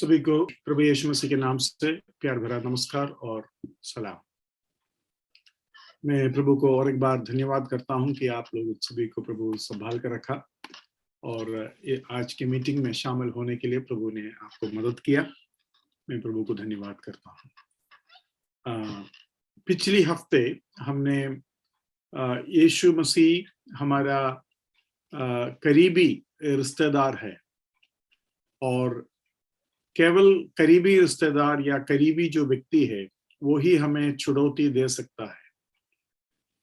सभी को प्रभु यीशु मसीह के नाम से प्यार भरा नमस्कार और सलाम। मैं प्रभु को और एक बार धन्यवाद करता हूं कि आप लोग सभी को प्रभु संभाल कर रखा और ये आज की मीटिंग में शामिल होने के लिए प्रभु ने आपको मदद किया। मैं प्रभु को धन्यवाद करता हूं। पिछली हफ्ते हमने यीशु मसीह हमारा करीबी रिश्तेदार है और केवल करीबी रिश्तेदार या करीबी जो व्यक्ति है वो ही हमें छुड़ौती दे सकता है।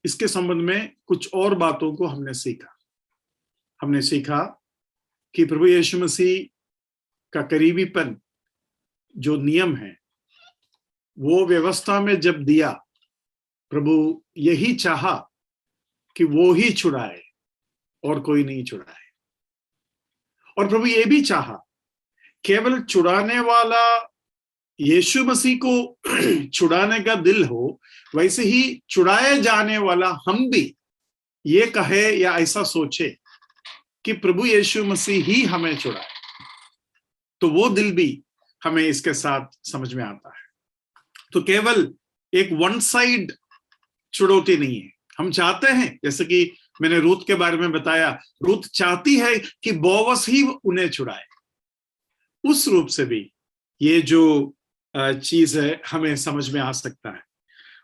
इसके संबंध में कुछ और बातों को हमने सीखा कि प्रभु यीशु मसीह का करीबीपन जो नियम है वो व्यवस्था में जब दिया, प्रभु यही चाहा कि वो ही छुड़ाए और कोई नहीं छुड़ाए। और प्रभु ये भी चाहा केवल छुड़ाने वाला यीशु मसीह को छुड़ाने का दिल हो, वैसे ही छुड़ाए जाने वाला हम भी ये कहे या ऐसा सोचे कि प्रभु यीशु मसीह ही हमें छुड़ाए, तो वो दिल भी हमें इसके साथ समझ में आता है। तो केवल एक वन साइड छुड़ौती नहीं है। हम चाहते हैं, जैसे कि मैंने रूथ के बारे में बताया, रूथ चाहती है कि बोअज ही उन्हें छुड़ाए। उस रूप से भी ये जो चीज है हमें समझ में आ सकता है।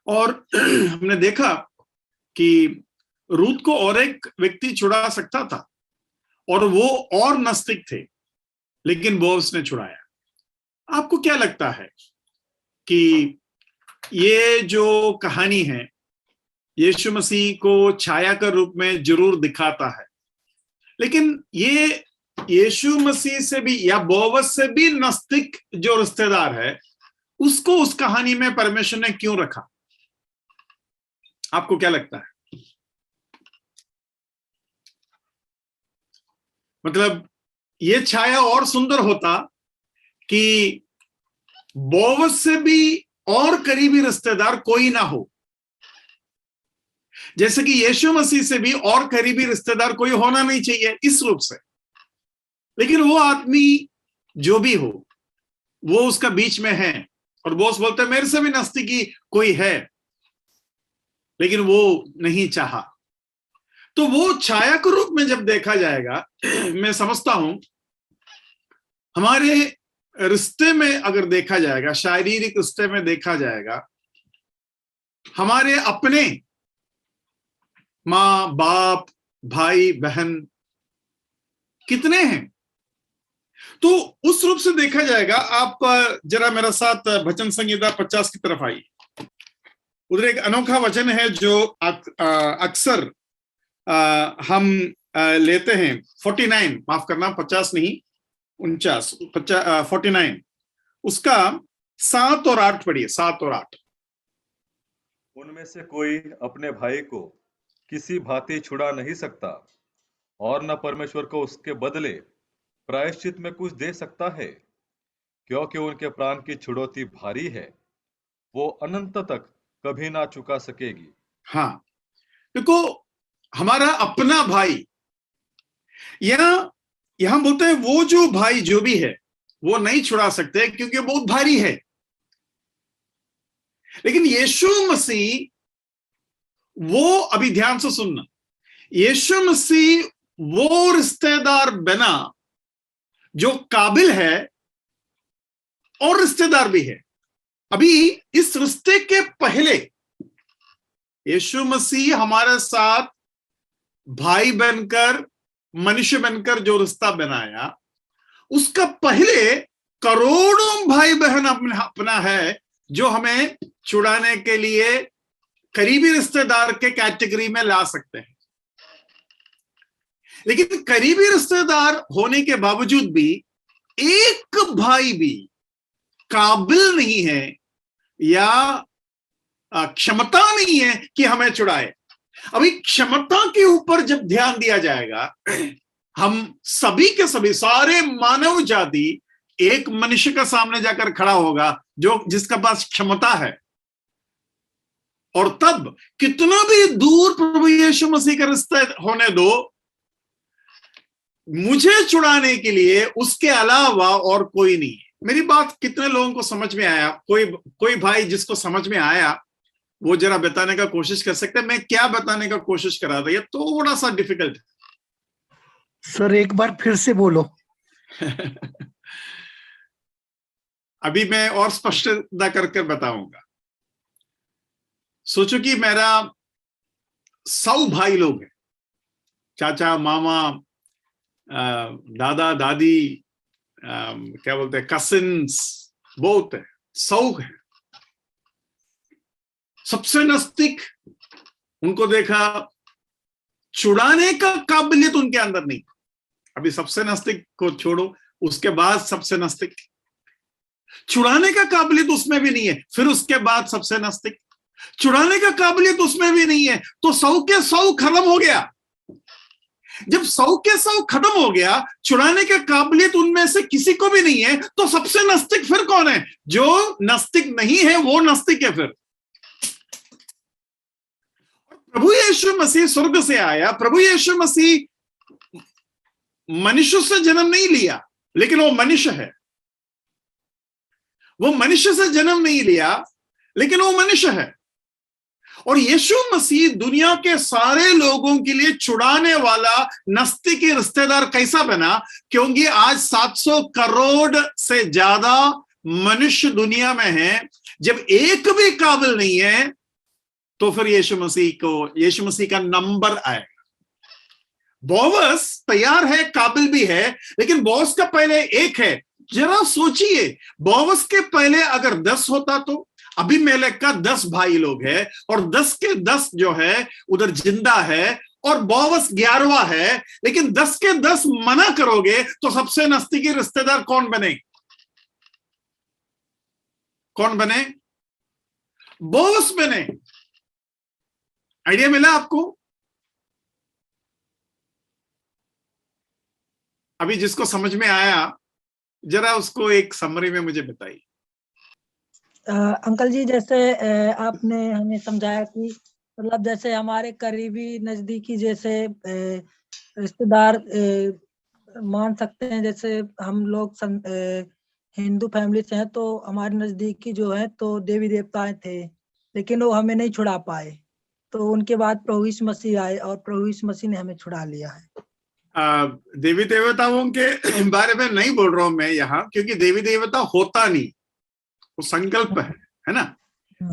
और हमने देखा कि रूथ को और एक व्यक्ति छुड़ा सकता था और वो और नजदीक थे, लेकिन बोअज ने छुड़ाया। आपको क्या लगता है कि ये जो कहानी है यीशु मसीह को छाया के रूप में जरूर दिखाता है, लेकिन ये यीशु मसीह से भी या बोअज से भी नजदीक जो रिश्तेदार है उसको उस कहानी में परमेश्वर ने क्यों रखा? आपको क्या लगता है? मतलब ये छाया और सुंदर होता कि बोअज से भी और करीबी रिश्तेदार कोई ना हो, जैसे कि यीशु मसीह से भी और करीबी रिश्तेदार कोई होना नहीं चाहिए इस रूप से। लेकिन वो आदमी जो भी हो वो उसका बीच में है और बॉस बोलते मेरे से भी नजदीकी कोई है, लेकिन वो नहीं चाहा। तो वो छाया के रूप में जब देखा जाएगा, मैं समझता हूं हमारे रिश्ते में अगर देखा जाएगा, शारीरिक रिश्ते में देखा जाएगा, हमारे अपने माँ बाप भाई बहन कितने हैं, तो उस रूप से देखा जाएगा। आप जरा मेरे साथ भजन संहिता 50 की तरफ आइए। उधर एक अनोखा वचन है जो अक्सर हम लेते हैं। 49, माफ करना 50 नहीं 49, 49 उसका 7 और 8 पढ़िए। 7 और 8। उनमें से कोई अपने भाई को किसी भांति छुड़ा नहीं सकता और न परमेश्वर को उसके बदले प्रायश्चित में कुछ दे सकता है, क्योंकि उनके प्राण की छुड़ौती भारी है, वो अनंत तक कभी ना चुका सकेगी। हाँ, देखो हमारा अपना भाई, यहां बोलते हैं वो जो भाई जो भी है वो नहीं छुड़ा सकते क्योंकि बहुत भारी है। लेकिन यीशु मसीह, वो अभी ध्यान से सुनना, यीशु मसीह वो रिश्तेदार बना जो काबिल है और रिश्तेदार भी है। अभी इस रिश्ते के पहले यीशु मसीह हमारे साथ भाई बनकर, मनुष्य बनकर जो रिश्ता बनाया, उसका पहले करोड़ों भाई बहन अपना है जो हमें छुड़ाने के लिए करीबी रिश्तेदार के कैटेगरी में ला सकते हैं। लेकिन करीबी रिश्तेदार होने के बावजूद भी एक भाई भी काबिल नहीं है या क्षमता नहीं है कि हमें छुड़ाए। अभी क्षमता के ऊपर जब ध्यान दिया जाएगा, हम सभी के सभी सारे मानव जाति एक मनुष्य के सामने जाकर खड़ा होगा जो जिसका पास क्षमता है, और तब कितना भी दूर प्रभु यीशु मसीह का रिश्ता होने दो, मुझे छुड़ाने के लिए उसके अलावा और कोई नहीं है। मेरी बात कितने लोगों को समझ में आया? कोई भाई जिसको समझ में आया वो जरा बताने का कोशिश कर सकते हैं। मैं क्या बताने का कोशिश करा था, ये थोड़ा सा डिफिकल्ट है। सर एक बार फिर से बोलो। अभी मैं और स्पष्टता करके बताऊंगा। सोचो कि मेरा 100 भाई लोग हैं, चाचा मामा, दादा दादी, क्या बोलते हैं, कसिन्स, बहुत है, 100 है। सबसे नजदीक उनको देखा, छुड़ाने का काबिलियत उनके अंदर नहीं। अभी सबसे नजदीक को छोड़ो, उसके बाद सबसे नजदीक, छुड़ाने का काबिलियत उसमें भी नहीं है। फिर उसके बाद सबसे नजदीक, छुड़ाने का काबिलियत उसमें भी नहीं है। तो 100 के 100 खत्म हो गया। जब 100 के 100 खत्म हो गया, छुड़ाने का काबिलियत उनमें से किसी को भी नहीं है, तो सबसे नजदीक फिर कौन है? जो नजदीक नहीं है वो नजदीक है। फिर प्रभु यीशु मसीह स्वर्ग से आया। प्रभु यीशु मसीह मनुष्य से जन्म नहीं लिया, लेकिन वो मनुष्य है। वो मनुष्य से जन्म नहीं लिया, लेकिन वो मनुष्य है। और यीशु मसीह दुनिया के सारे लोगों के लिए छुड़ाने वाला नजदीकी रिश्तेदार कैसा बना? क्योंकि आज 700 करोड़ से ज्यादा मनुष्य दुनिया में हैं। जब एक भी काबिल नहीं है, तो फिर यीशु मसीह का नंबर आएगा। बोवस तैयार है, काबिल भी है, लेकिन बोवस का पहले एक है। जरा सोचिए, बोवस के पहले अगर 10 होता तो अबीमेलेक का 10 भाई लोग है, और 10 के 10 जो है उधर जिंदा है, और बोवस 11वां है। लेकिन 10 के 10 मना करोगे तो सबसे नजदीकी रिश्तेदार कौन बने? कौन बने? बोवस बने। आइडिया मिला आपको? अभी जिसको समझ में आया, जरा उसको एक समरी में मुझे बताइए। अंकल जी, जैसे आपने हमें समझाया कि मतलब जैसे हमारे करीबी नजदीकी जैसे रिश्तेदार मान सकते हैं। जैसे हम लोग हिंदू फैमिली से हैं, तो हमारे नजदीकी जो है तो देवी देवताएं थे, लेकिन वो हमें नहीं छुड़ा पाए। तो उनके बाद प्रभु यीशु मसीह आए और प्रभु यीशु मसीह ने हमें छुड़ा लिया है। देवी देवताओं के बारे में नहीं बोल रहा हूं मैं यहाँ, क्योंकि देवी देवता होता नहीं, वो संकल्प है ना।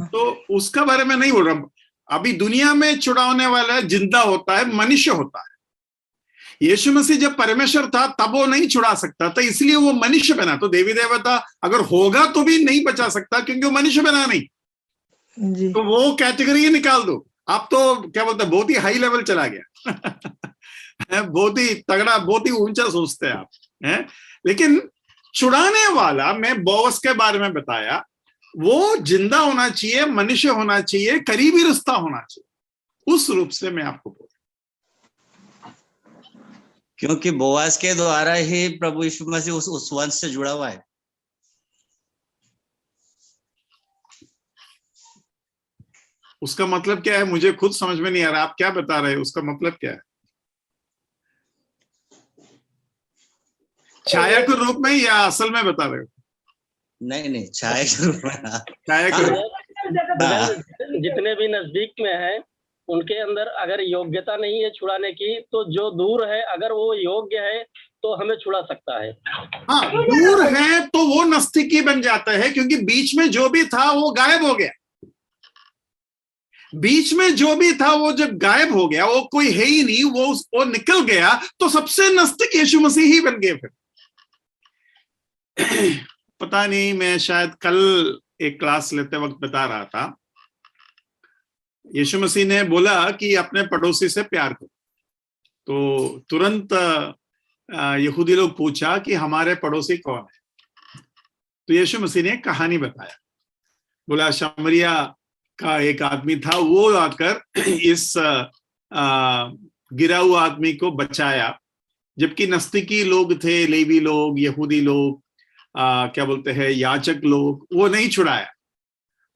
तो उसका बारे में नहीं बोल रहा हूं। अभी दुनिया में छुड़ाने वाला जिंदा होता है, मनुष्य होता है। यीशु मसीह जब परमेश्वर था तब वो नहीं छुड़ा सकता था, इसलिए वो मनुष्य बना। तो देवी देवता अगर होगा तो भी नहीं बचा सकता, क्योंकि वो मनुष्य बना नहीं जी। तो वो कैटेगरी निकाल दो। आप तो क्या बोलते हैं, बहुत ही हाई लेवल चला गया। बहुत ही तगड़ा, बहुत ही ऊंचा सोचते हैं आप, हैं? लेकिन छुड़ाने वाला, मैं बोवस के बारे में बताया, वो जिंदा होना चाहिए, मनुष्य होना चाहिए, करीबी रिश्ता होना चाहिए। उस रूप से मैं आपको बोल, क्योंकि बोआज के द्वारा ही प्रभु यीशु मसीह उस वंश से जुड़ा हुआ है। उसका मतलब क्या है मुझे खुद समझ में नहीं आ रहा। आप क्या बता रहे हैं, उसका मतलब क्या है? छाया के रूप में या असल में बता रहे हो? नहीं, छाया के रूप में। छाया के रूप। जितने भी नजदीक में है उनके अंदर अगर योग्यता नहीं है छुड़ाने की, तो जो दूर है अगर वो योग्य है तो हमें छुड़ा सकता है। हाँ, दूर है तो वो नजदीकी बन जाता है, क्योंकि बीच में जो भी था वो गायब हो गया। बीच में जो भी था वो जब गायब हो गया, वो कोई है ही नहीं, वो निकल गया, तो सबसे नजदीक यीशु मसीह ही बन गए फिर। पता नहीं, मैं शायद कल एक क्लास लेते वक्त बता रहा था, यीशु मसीह ने बोला कि अपने पड़ोसी से प्यार करो। तो तुरंत यहूदी लोग पूछा कि हमारे पड़ोसी कौन है? तो यीशु मसीह ने कहानी बताया। बोला शमरिया का एक आदमी था, वो आकर इस गिरा हुआ आदमी को बचाया, जबकि नजदीकी लोग थे, लेवी लोग, यहूदी लोग, क्या बोलते हैं, याजक लोग, वो नहीं छुड़ाया।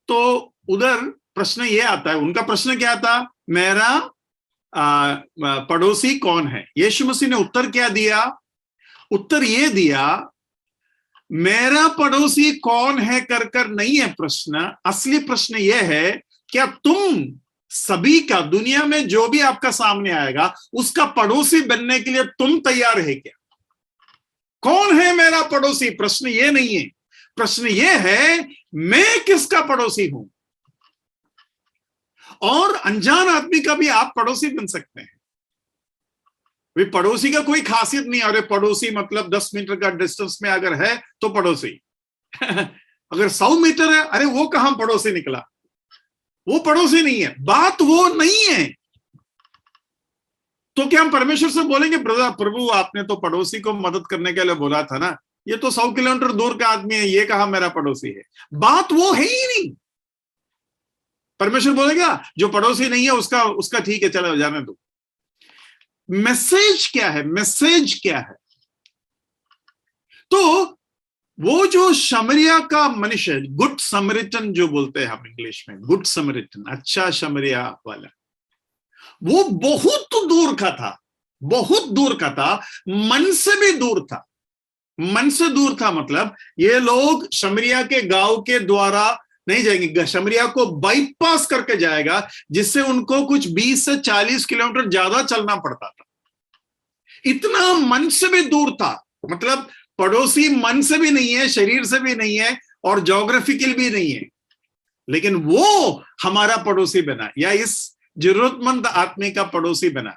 तो उधर प्रश्न ये आता है, उनका प्रश्न क्या था? मेरा पड़ोसी कौन है? यीशु मसीह ने उत्तर क्या दिया? उत्तर ये दिया, मेरा पड़ोसी कौन है कर कर नहीं है प्रश्न। असली प्रश्न यह है, क्या तुम सभी का, दुनिया में जो भी आपका सामने आएगा उसका पड़ोसी बनने के लिए तुम तैयार है क्या? कौन है मेरा पड़ोसी? प्रश्न ये नहीं है, प्रश्न ये है मैं किसका पड़ोसी हूं। और अनजान आदमी का भी आप पड़ोसी बन सकते हैं। वे पड़ोसी का कोई खासियत नहीं है। अरे पड़ोसी मतलब 10 मीटर का डिस्टेंस में अगर है तो पड़ोसी अगर 100 मीटर है, अरे वो कहां पड़ोसी निकला? वो पड़ोसी नहीं है। बात वो नहीं है। तो क्या हम परमेश्वर से बोलेंगे प्रभु आपने तो पड़ोसी को मदद करने के लिए बोला था ना, ये तो 100 किलोमीटर दूर का आदमी है, ये कहा मेरा पड़ोसी है? बात वो है ही नहीं। परमेश्वर बोलेगा जो पड़ोसी नहीं है उसका ठीक है, चलो जाने दो। मैसेज क्या है? मैसेज क्या है? तो वो जो शमरिया का मनुष्य, गुड समरिटन जो बोलते हैं हम इंग्लिश में, गुड समरिटन, अच्छा शमरिया वाला, वो बहुत दूर का था, बहुत दूर का था, मन से भी दूर था। मन से दूर था मतलब ये लोग शमरिया के गांव के द्वारा नहीं जाएंगे, शमरिया को बाईपास करके जाएगा, जिससे उनको कुछ 20 से 40 किलोमीटर ज्यादा चलना पड़ता था। इतना मन से भी दूर था। मतलब पड़ोसी मन से भी नहीं है, शरीर से भी नहीं है, और ज्योग्राफिकल भी नहीं है, लेकिन वो हमारा पड़ोसी बना, या इस जरूरतमंद आदमी का पड़ोसी बना।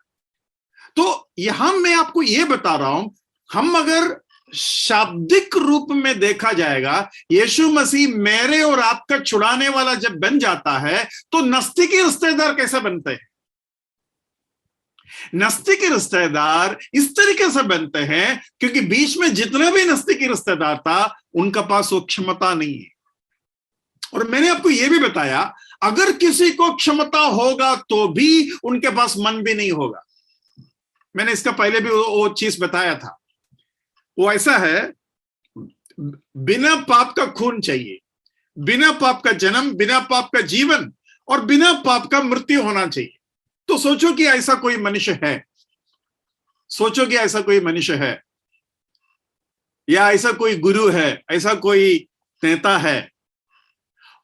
तो यहां मैं आपको यह बता रहा हूं, हम अगर शाब्दिक रूप में देखा जाएगा, यीशु मसीह मेरे और आपका छुड़ाने वाला जब बन जाता है तो नस्तिकी रिश्तेदार कैसे बनते हैं? नस्तिकी रिश्तेदार इस तरीके से बनते हैं क्योंकि बीच में जितने भी नस्तिकी रिश्तेदार था उनका पास वो क्षमता नहीं है। और मैंने आपको यह भी बताया, अगर किसी को क्षमता होगा तो भी उनके पास मन भी नहीं होगा। मैंने इसका पहले भी वो चीज बताया था। वो ऐसा है, बिना पाप का खून चाहिए, बिना पाप का जन्म, बिना पाप का जीवन, और बिना पाप का मृत्यु होना चाहिए। तो सोचो कि ऐसा कोई मनुष्य है, सोचो कि ऐसा कोई मनुष्य है, या ऐसा कोई गुरु है, ऐसा कोई नेता है,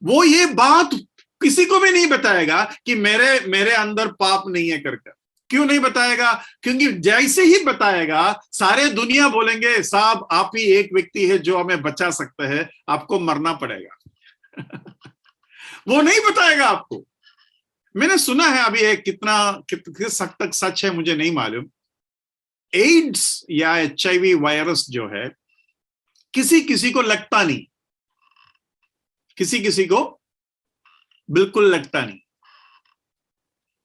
वो ये बात किसी को भी नहीं बताएगा कि मेरे अंदर पाप नहीं है करके। क्यों नहीं बताएगा? क्योंकि जैसे ही बताएगा सारे दुनिया बोलेंगे साहब आप ही एक व्यक्ति है जो हमें बचा सकते हैं, आपको मरना पड़ेगा वो नहीं बताएगा आपको। मैंने सुना है अभी एक किस हद तक सच है मुझे नहीं मालूम, एड्स या HIV वायरस जो है किसी किसी को लगता नहीं, किसी किसी को बिल्कुल लगता नहीं।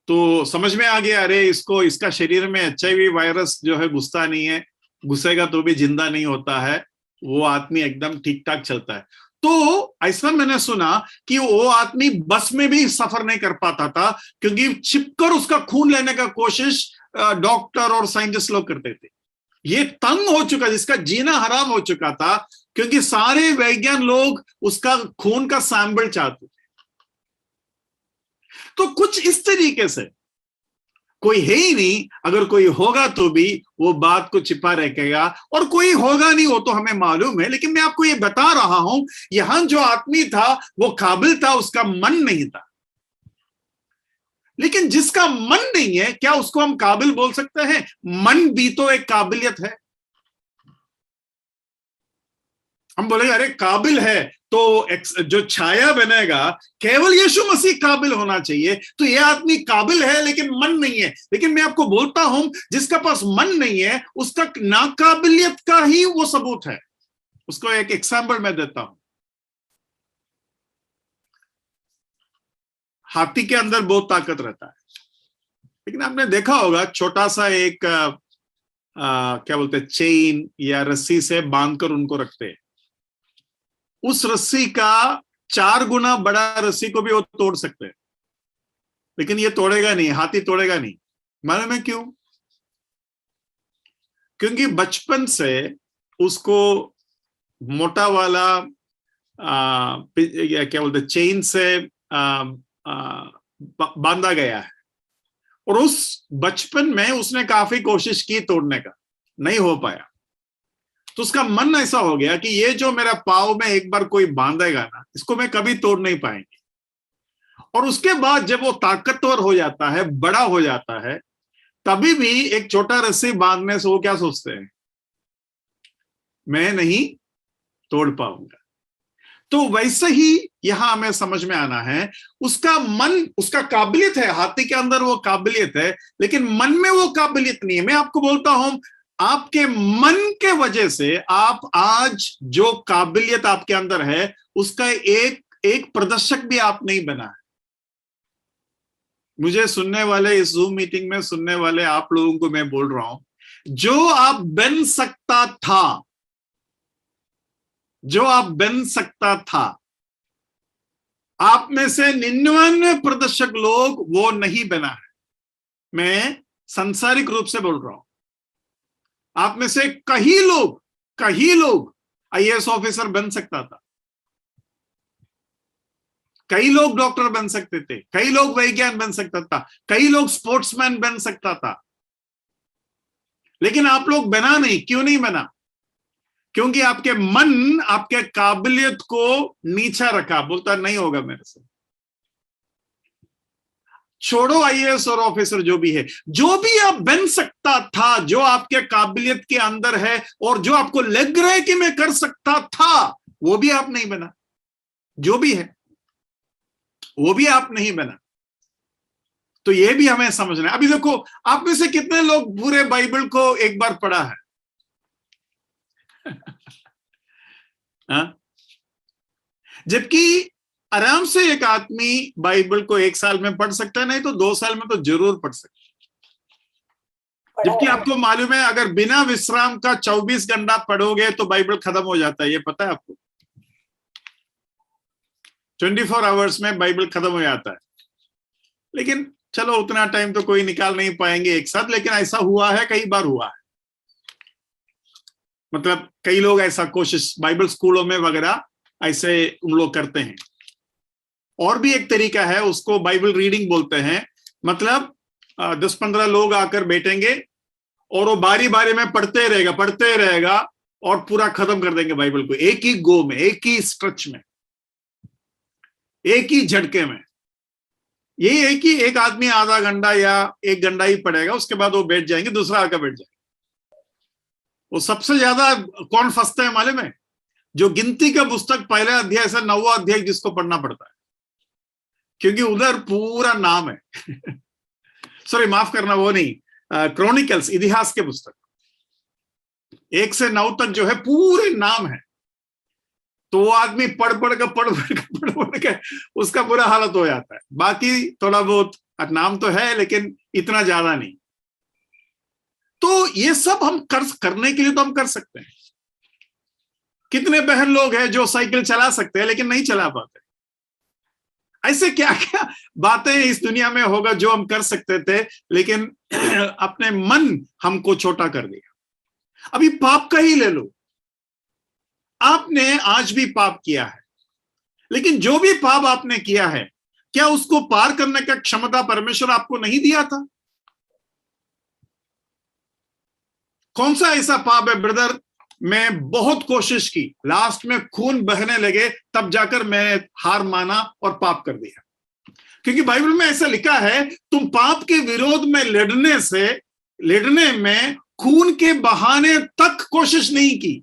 तो समझ में आ गया, अरे इसका शरीर में HIV वायरस जो है घुसता नहीं है, घुसेगा तो भी जिंदा नहीं होता है, वो आदमी एकदम ठीक ठाक चलता है। तो ऐसा मैंने सुना कि वो आदमी बस में भी सफर नहीं कर पाता था क्योंकि छिपकर उसका खून लेने का कोशिश डॉक्टर और साइंटिस्ट लोग करते थे। ये तंग हो चुका, जिसका जीना हराम हो चुका था, क्योंकि सारे वैज्ञानिक लोग उसका खून का सैंपल चाहते थे। तो कुछ इस तरीके से कोई है ही नहीं, अगर कोई होगा तो भी वो बात को छिपा रखेगा, और कोई होगा नहीं वो तो हमें मालूम है। लेकिन मैं आपको ये बता रहा हूं, यहां जो आदमी था वो काबिल था, उसका मन नहीं था। लेकिन जिसका मन नहीं है, क्या उसको हम काबिल बोल सकते हैं? मन भी तो एक काबिलियत है। हम बोलेंगे अरे काबिल है तो जो छाया बनेगा केवल यीशु मसीह काबिल होना चाहिए, तो यह आदमी काबिल है लेकिन मन नहीं है। लेकिन मैं आपको बोलता हूं, जिसका पास मन नहीं है उसका नाकाबिलियत का ही वो सबूत है। उसको एक एग्जाम्पल मैं देता हूं। हाथी के अंदर बहुत ताकत रहता है, लेकिन आपने देखा होगा छोटा सा एक क्या बोलते हैं, चेन या रस्सी से बांधकर उनको रखते हैं। उस रस्सी का 4 गुना बड़ा रस्सी को भी वो तोड़ सकते हैं, लेकिन ये तोड़ेगा नहीं, हाथी तोड़ेगा नहीं। मालूम है क्यों? क्योंकि बचपन से उसको मोटा वाला क्या बोलते चेन से बांधा गया है, और उस बचपन में उसने काफी कोशिश की तोड़ने का, नहीं हो पाया। तो उसका मन ऐसा हो गया कि ये जो मेरा पाव में एक बार कोई बांधेगा ना, इसको मैं कभी तोड़ नहीं पाएंगे। और उसके बाद जब वो ताकतवर हो जाता है, बड़ा हो जाता है, तभी भी एक छोटा रस्सी बांधने से वो क्या सोचते हैं, मैं नहीं तोड़ पाऊंगा। तो वैसे ही यहां हमें समझ में आना है, उसका मन, उसका काबिलियत है, हाथी के अंदर वो काबिलियत है, लेकिन मन में वो काबिलियत नहीं है। मैं आपको बोलता हूं, आपके मन के वजह से आप आज जो काबिलियत आपके अंदर है, उसका एक प्रदर्शक भी आप नहीं बना है। मुझे सुनने वाले, इस जूम मीटिंग में सुनने वाले आप लोगों को मैं बोल रहा हूं, जो आप बन सकता था, जो आप बन सकता था, आप में से 99 प्रदर्शक लोग वो नहीं बना है। मैं सांसारिक रूप से बोल रहा हूं। आप में से कई लोग आईएएस ऑफिसर बन सकता था, कई लोग डॉक्टर बन सकते थे, कई लोग वैज्ञानिक बन सकता था, कई लोग स्पोर्ट्समैन बन सकता था, लेकिन आप लोग बना नहीं। क्यों नहीं बना? क्योंकि आपके मन आपके काबिलियत को नीचा रखा, बोलता नहीं होगा मेरे से। छोड़ो आईएएस और ऑफिसर जो भी है, जो भी आप बन सकता था, जो आपके काबिलियत के अंदर है और जो आपको लग रहा है कि मैं कर सकता था, वो भी आप नहीं बना। जो भी है वो भी आप नहीं बना। तो ये भी हमें समझना है। अभी देखो, आप में से कितने लोग पूरे बाइबल को एक बार पढ़ा है? जबकि आराम से एक आदमी बाइबल को 1 साल में पढ़ सकता है, नहीं तो 2 साल में तो जरूर पढ़ सकता है। जबकि आपको मालूम है, अगर बिना विश्राम का 24 घंटा पढ़ोगे तो बाइबल खत्म हो जाता है। ये पता है आपको? 24 आवर्स में बाइबल खत्म हो जाता है। लेकिन चलो, उतना टाइम तो कोई निकाल नहीं पाएंगे एक साथ, लेकिन ऐसा हुआ है, कई बार हुआ है। मतलब कई लोग ऐसा कोशिश बाइबल स्कूलों में वगैरह ऐसे उन लोग करते हैं। और भी एक तरीका है, उसको बाइबल रीडिंग बोलते हैं। मतलब 10-15 लोग आकर बैठेंगे और वो बारी बारी में पढ़ते रहेगा और पूरा खत्म कर देंगे बाइबल को, एक ही गो में, एक ही स्ट्रेच में, एक ही झटके में। यही है कि एक आदमी आधा घंटा या 1 घंटा ही पढ़ेगा, उसके बाद वो बैठ जाएंगे, दूसरा आकर बैठ जाएगा। वो सबसे ज्यादा कौन फंसता है मालूम है? जो गिनती का पुस्तक पहला अध्याय से 9वां अध्याय जिसको पढ़ना पड़ता है, क्योंकि उधर पूरा नाम है। सॉरी, माफ करना, वो नहीं, क्रॉनिकल्स, इतिहास के पुस्तक 1 से 9 तक जो है पूरे नाम है। तो वो आदमी पढ़ के उसका बुरा हालत हो जाता है। बाकी थोड़ा बहुत नाम तो है, लेकिन इतना ज्यादा नहीं। तो ये सब हम करने के लिए तो हम कर सकते हैं। कितने बहन लोग हैं जो साइकिल चला सकते हैं लेकिन नहीं चला पाते? ऐसे क्या क्या बातें इस दुनिया में होगा जो हम कर सकते थे, लेकिन अपने मन हमको छोटा कर दिया। अभी पाप का ही ले लो, आपने आज भी पाप किया है, लेकिन जो भी पाप आपने किया है, क्या उसको पार करने का क्षमता परमेश्वर आपको नहीं दिया था? कौन सा ऐसा पाप है ब्रदर, मैं बहुत कोशिश की, लास्ट में खून बहने लगे, तब जाकर मैं हार माना और पाप कर दिया? क्योंकि बाइबल में ऐसा लिखा है, तुम पाप के विरोध में लड़ने में खून के बहाने तक कोशिश नहीं की।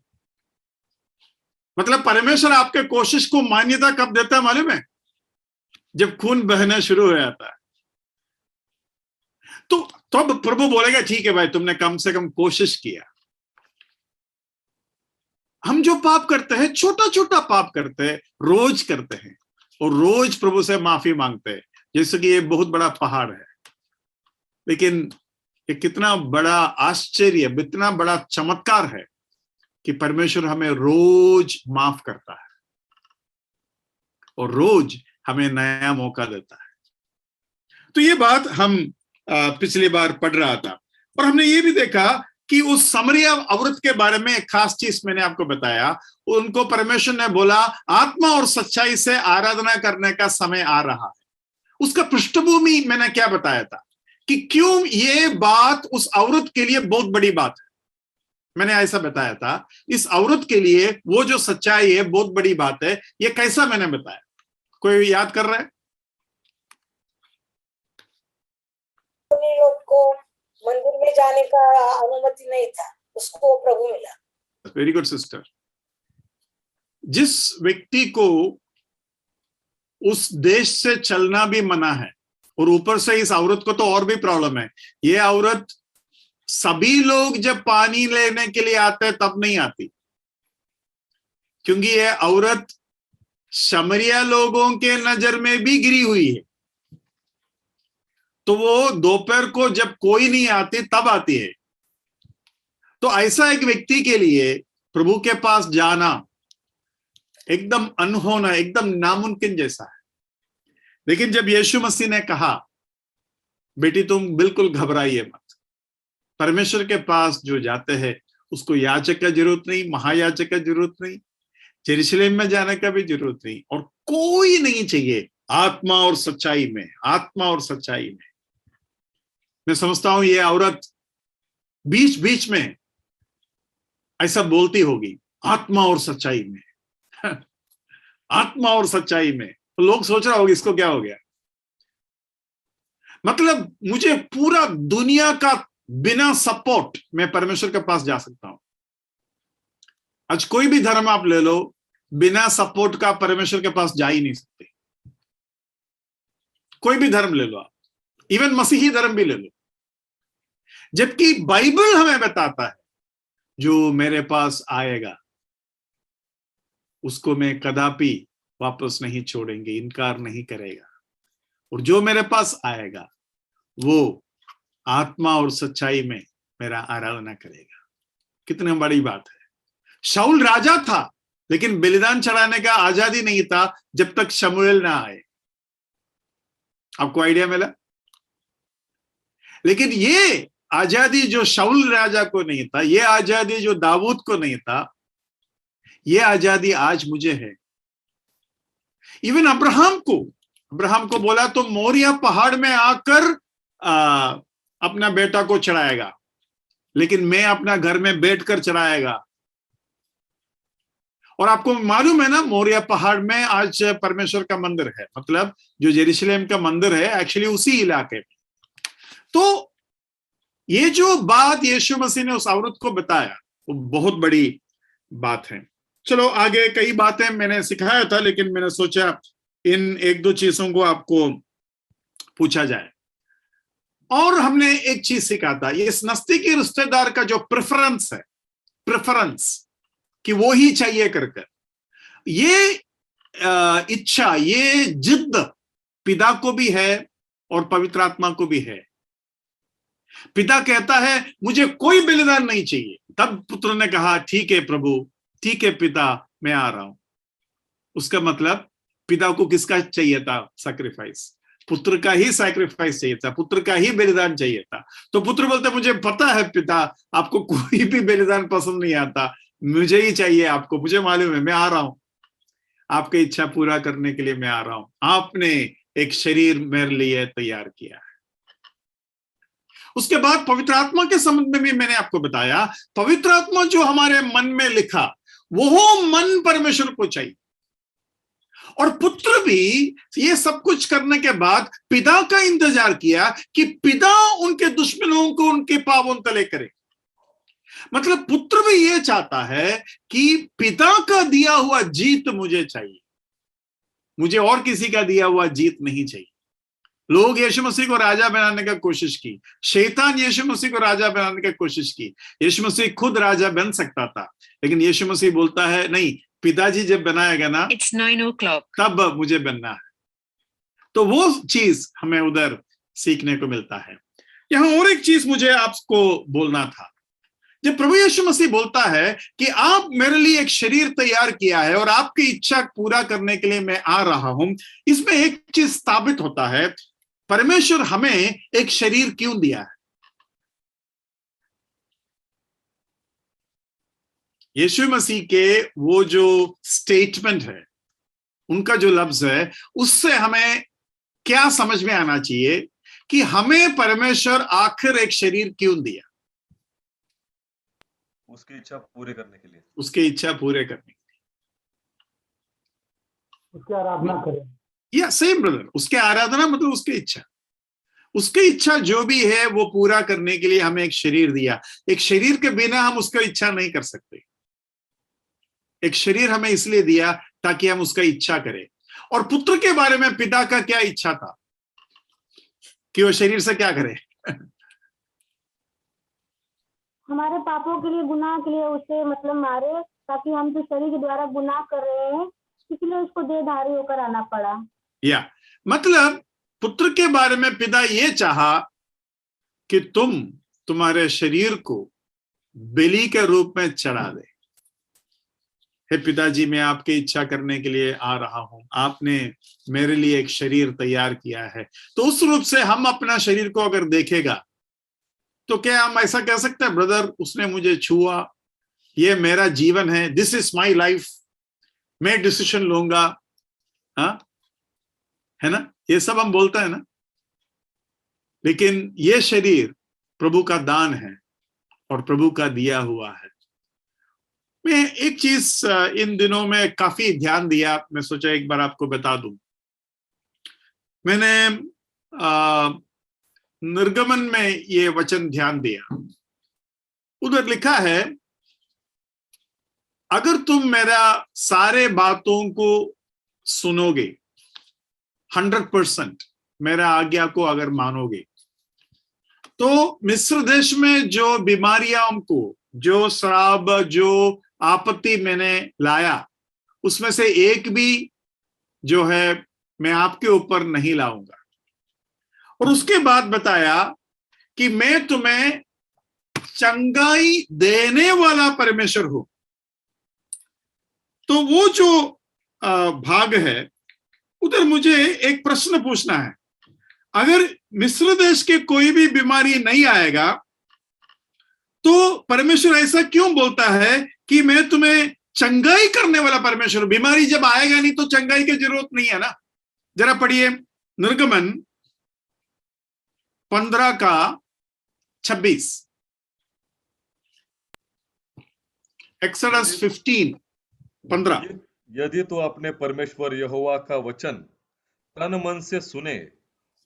मतलब परमेश्वर आपके कोशिश को मान्यता कब देता है मालूम है? जब खून बहना शुरू हो जाता है। तो अब प्रभु बोलेगा, ठीक है भाई, तुमने कम से कम कोशिश किया। हम जो पाप करते हैं, छोटा छोटा पाप करते हैं, रोज करते हैं और रोज प्रभु से माफी मांगते हैं, जैसे कि ये बहुत बड़ा पहाड़ है। लेकिन ये कितना बड़ा आश्चर्य, कितना बड़ा चमत्कार है कि परमेश्वर हमें रोज माफ करता है और रोज हमें नया मौका देता है। तो ये बात हम पिछली बार पढ़ रहा था, और हमने ये भी देखा कि उस समरिया औरत के बारे में एक खास चीज मैंने आपको बताया। उनको परमेश्वर ने बोला, आत्मा और सच्चाई से आराधना करने का समय आ रहा है। उसका पृष्ठभूमि मैंने क्या बताया था कि क्यों ये बात उस औरत के लिए बहुत बड़ी बात है। मैंने ऐसा बताया था, इस औरत के लिए वो जो सच्चाई है बहुत बड़ी बात है। ये कैसा मैंने बताया, कोई याद कर रहा है? लोग को मंदिर में जाने का अनुमति नहीं था, उसको प्रभु मिला। Very good sister. जिस व्यक्ति को उस देश से चलना भी मना है, और ऊपर से इस औरत को तो और भी प्रॉब्लम है। ये औरत सभी लोग जब पानी लेने के लिए आते हैं तब नहीं आती, क्योंकि ये औरत शमरिया लोगों के नजर में भी गिरी हुई है। तो वो दोपहर को जब कोई नहीं आती तब आती है। तो ऐसा एक व्यक्ति के लिए प्रभु के पास जाना एकदम अनहोना, एकदम नामुमकिन जैसा है। लेकिन जब यीशु मसीह ने कहा, बेटी तुम बिल्कुल घबराइए मत, परमेश्वर के पास जो जाते हैं उसको याचक का जरूरत नहीं, महायाचक का जरूरत नहीं, यरूशलेम में जाने का भी जरूरत नहीं, और कोई नहीं चाहिए आत्मा और सच्चाई में, आत्मा और सच्चाई में। मैं समझता हूं ये औरत बीच बीच में ऐसा बोलती होगी, आत्मा और सच्चाई में आत्मा और सच्चाई में। तो लोग सोच रहा होगा इसको क्या हो गया, मतलब मुझे पूरा दुनिया का बिना सपोर्ट मैं परमेश्वर के पास जा सकता हूं। आज कोई भी धर्म आप ले लो, बिना सपोर्ट का परमेश्वर के पास जा ही नहीं सकते। कोई भी धर्म ले लो आप, इवन मसीही धर्म भी ले लो। जबकि बाइबल हमें बताता है, जो मेरे पास आएगा उसको मैं कदापि वापस नहीं छोड़ेंगे, इनकार नहीं करेगा। और जो मेरे पास आएगा वो आत्मा और सच्चाई में मेरा आराधना करेगा। कितनी बड़ी बात है। शाऊल राजा था, लेकिन बलिदान चढ़ाने का आजादी नहीं था जब तक शमूएल ना आए। आपको आइडिया मिला? लेकिन ये आजादी जो शाऊल राजा को नहीं था, ये आजादी जो दाऊद को नहीं था, ये आजादी आज मुझे है। इवन अब्राहम को बोला तो मोरिया पहाड़ में आकर अपना बेटा को चढ़ाएगा, लेकिन मैं अपना घर में बैठकर चढ़ाएगा। और आपको मालूम है ना, मोरिया पहाड़ में आज परमेश्वर का मंदिर है, मतलब जो यरूशलेम का मंदिर है एक्चुअली उसी इलाके में। तो ये जो बात यीशु मसीह ने उस औरत को बताया वो बहुत बड़ी बात है। चलो आगे कई बातें मैंने सिखाया था, लेकिन मैंने सोचा इन एक दो चीजों को आपको पूछा जाए। और हमने एक चीज सीखा था, ये इस नजदीकी रिश्तेदार का जो प्रेफरेंस है, प्रेफरेंस कि वो ही चाहिए कर ये इच्छा, ये जिद पिता को भी है और पवित्र आत्मा को भी है। पिता कहता है मुझे कोई बलिदान नहीं चाहिए, तब पुत्र ने कहा ठीक है प्रभु, ठीक है पिता, मैं आ रहा हूं। उसका मतलब पिता को किसका चाहिए था सैक्रिफाइस? पुत्र का ही सैक्रिफाइस चाहिए था, पुत्र का ही बलिदान चाहिए था। तो पुत्र बोलते मुझे पता है पिता, आपको कोई भी बलिदान पसंद नहीं आता, मुझे ही चाहिए आपको, मुझे मालूम है, मैं आ रहा हूं आपकी इच्छा पूरा करने के लिए, मैं आ रहा हूं। आपने एक शरीर मेरे लिए तैयार किया है। उसके बाद पवित्र आत्मा के संबंध में भी मैंने आपको बताया, पवित्र आत्मा जो हमारे मन में लिखा वो मन परमेश्वर को चाहिए। और पुत्र भी ये सब कुछ करने के बाद पिता का इंतजार किया कि पिता उनके दुश्मनों को उनके पांवों तले करे। मतलब पुत्र भी ये चाहता है कि पिता का दिया हुआ जीत मुझे चाहिए, मुझे और किसी का दिया हुआ जीत नहीं चाहिए। लोग यीशु मसीह को राजा बनाने का कोशिश की, शैतान यीशु मसीह को राजा बनाने की कोशिश की। यीशु मसीह खुद राजा बन सकता था, लेकिन यीशु मसीह बोलता है नहीं, पिताजी जब बनाएगा ना It's 9 o'clock. तब मुझे बनना है। तो वो चीज हमें उधर सीखने को मिलता है। यहां और एक चीज मुझे आपको बोलना था। जब प्रभु यीशु मसीह बोलता है कि आप मेरे लिए एक शरीर तैयार किया है और आपकी इच्छा पूरा करने के लिए मैं आ रहा हूं, इसमें एक चीज स्थापित होता है, परमेश्वर हमें एक शरीर क्यों दिया है? यीशु मसीह के वो जो स्टेटमेंट है, उनका जो लफ्ज है, उससे हमें क्या समझ में आना चाहिए कि हमें परमेश्वर आखिर एक शरीर क्यों दिया? उसकी इच्छा पूरे करने के लिए। उसकी इच्छा पूरे करने के उसकी आराधना करें। लिए। या सेम ब्रदर, उसके आराधना मतलब उसकी इच्छा। उसकी इच्छा जो भी है वो पूरा करने के लिए हमें एक शरीर दिया। एक शरीर के बिना हम उसका इच्छा नहीं कर सकते। एक शरीर हमें इसलिए दिया ताकि हम उसका इच्छा करें। और पुत्र के बारे में पिता का क्या इच्छा था कि वो शरीर से क्या करे? हमारे पापों के लिए, गुनाह के लिए उसे मतलब मारे, ताकि हम जो शरीर के द्वारा गुनाह कर रहे हैं इसलिए उसको देहधारी होकर आना पड़ा। या मतलब पुत्र के बारे में पिता ये चाहा कि तुम्हारे शरीर को बलि के रूप में चढ़ा दे। हे पिताजी, मैं आपकी इच्छा करने के लिए आ रहा हूं, आपने मेरे लिए एक शरीर तैयार किया है। तो उस रूप से हम अपना शरीर को अगर देखेगा तो क्या हम ऐसा कह सकते हैं, ब्रदर उसने मुझे छुआ, ये मेरा जीवन है, दिस इज माई लाइफ, मैं डिसीजन लूंगा, हाँ है ना, ये सब हम बोलते हैं ना। लेकिन ये शरीर प्रभु का दान है और प्रभु का दिया हुआ है। मैं एक चीज इन दिनों में काफी ध्यान दिया, मैं सोचा एक बार आपको बता दूं। मैंने निर्गमन में ये वचन ध्यान दिया। उधर लिखा है, अगर तुम मेरा सारे बातों को सुनोगे, 100% मेरा आज्ञा को अगर मानोगे, तो मिस्र देश में जो बीमारियां हमको, जो श्राप, जो आपत्ति मैंने लाया, उसमें से एक भी जो है मैं आपके ऊपर नहीं लाऊंगा। और उसके बाद बताया कि मैं तुम्हें चंगाई देने वाला परमेश्वर हूं। तो वो जो भाग है उधर मुझे एक प्रश्न पूछना है। अगर मिस्र देश के कोई भी बीमारी नहीं आएगा तो परमेश्वर ऐसा क्यों बोलता है कि मैं तुम्हें चंगाई करने वाला परमेश्वर हूं? बीमारी जब आएगा नहीं तो चंगाई की जरूरत नहीं है ना। जरा पढ़िए निर्गमन 15:26, एक्सोडस 15:15। यदि तो अपने परमेश्वर यहोवा का वचन तन मन से सुने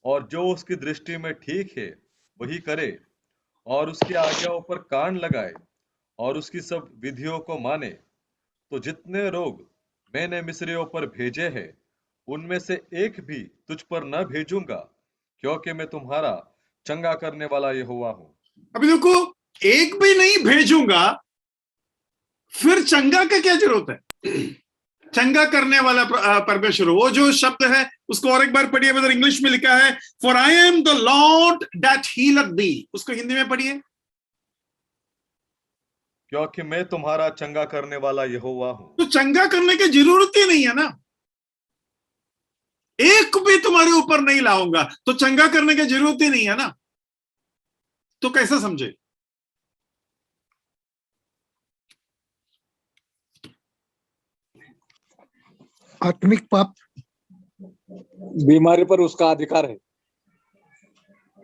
और जो उसकी दृष्टि में ठीक है वही करे, और उसकी आज्ञाओं पर कान लगाए और उसकी सब विधियों को माने, तो जितने रोग मैंने मिस्रियों पर भेजे हैं उनमें से एक भी तुझ पर न भेजूंगा, क्योंकि मैं तुम्हारा चंगा करने वाला यहोवा हूं। अभी देखो, एक भी नहीं भेजूंगा, फिर चंगा का क्या जरूरत है? चंगा करने वाला परमेश्वर। वो जो शब्द है उसको और एक बार पढ़िए। मतलब इंग्लिश में लिखा है, for I am the lord that healeth thee। उसको हिंदी में पढ़िए। क्योंकि मैं तुम्हारा चंगा करने वाला यहोवा हूं। तो चंगा करने की जरूरत ही नहीं है ना। एक भी तुम्हारे ऊपर नहीं लाऊंगा तो चंगा करने की जरूरत ही नहीं है ना। तो कैसे समझे? आत्मिक पाप, बीमारी पर उसका अधिकार है।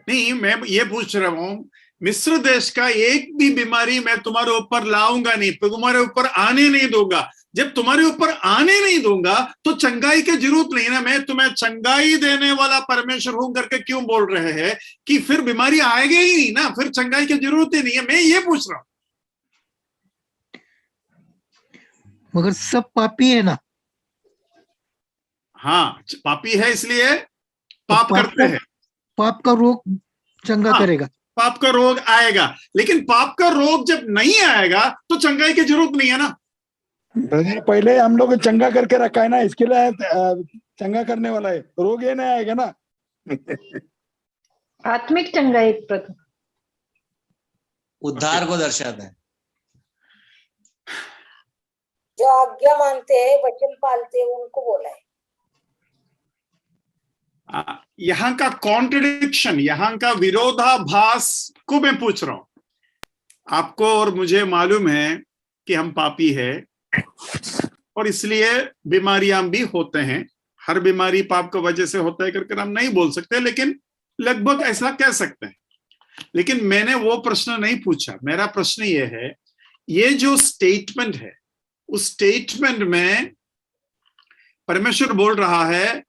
नहीं, मैं ये पूछ रहा हूं, मिस्र देश का एक भी बीमारी मैं तुम्हारे ऊपर लाऊंगा नहीं, तुम्हारे ऊपर आने नहीं दूंगा। जब तुम्हारे ऊपर आने नहीं दूंगा तो चंगाई की जरूरत नहीं ना। मैं तुम्हें चंगाई देने वाला परमेश्वर हूं करके क्यों बोल रहे हैं कि फिर बीमारी आएगी ही नहीं ना, फिर चंगाई की जरूरत ही नहीं है। मैं ये पूछ रहा हूं। मगर सब पापी है ना। हाँ, पापी है इसलिए पाप करते हैं। पाप का रोग चंगा करेगा। पाप का रोग आएगा, लेकिन पाप का रोग जब नहीं आएगा तो चंगाई की जरूरत नहीं है ना। पहले हम लोग चंगा करके रखा है ना, इसके लिए चंगा करने वाला है, रोग ये नहीं आएगा ना। आत्मिक चंगाई उद्धार को दर्शाता है। जो आज्ञा मानते हैं, वचन पालते हैं, उनको बोला है। यहाँ का कॉन्ट्रडिक्शन, यहाँ का विरोधाभास को मैं पूछ रहा हूं। आपको और मुझे मालूम है कि हम पापी है और इसलिए बीमारियां भी होते हैं। हर बीमारी पाप की वजह से होता है करके हम नहीं बोल सकते, लेकिन लगभग ऐसा कह सकते हैं। लेकिन मैंने वो प्रश्न नहीं पूछा। मेरा प्रश्न ये है ये जो स्टेटमेंट है, उस स्टेटमेंट में परमेश्वर बोल रहा है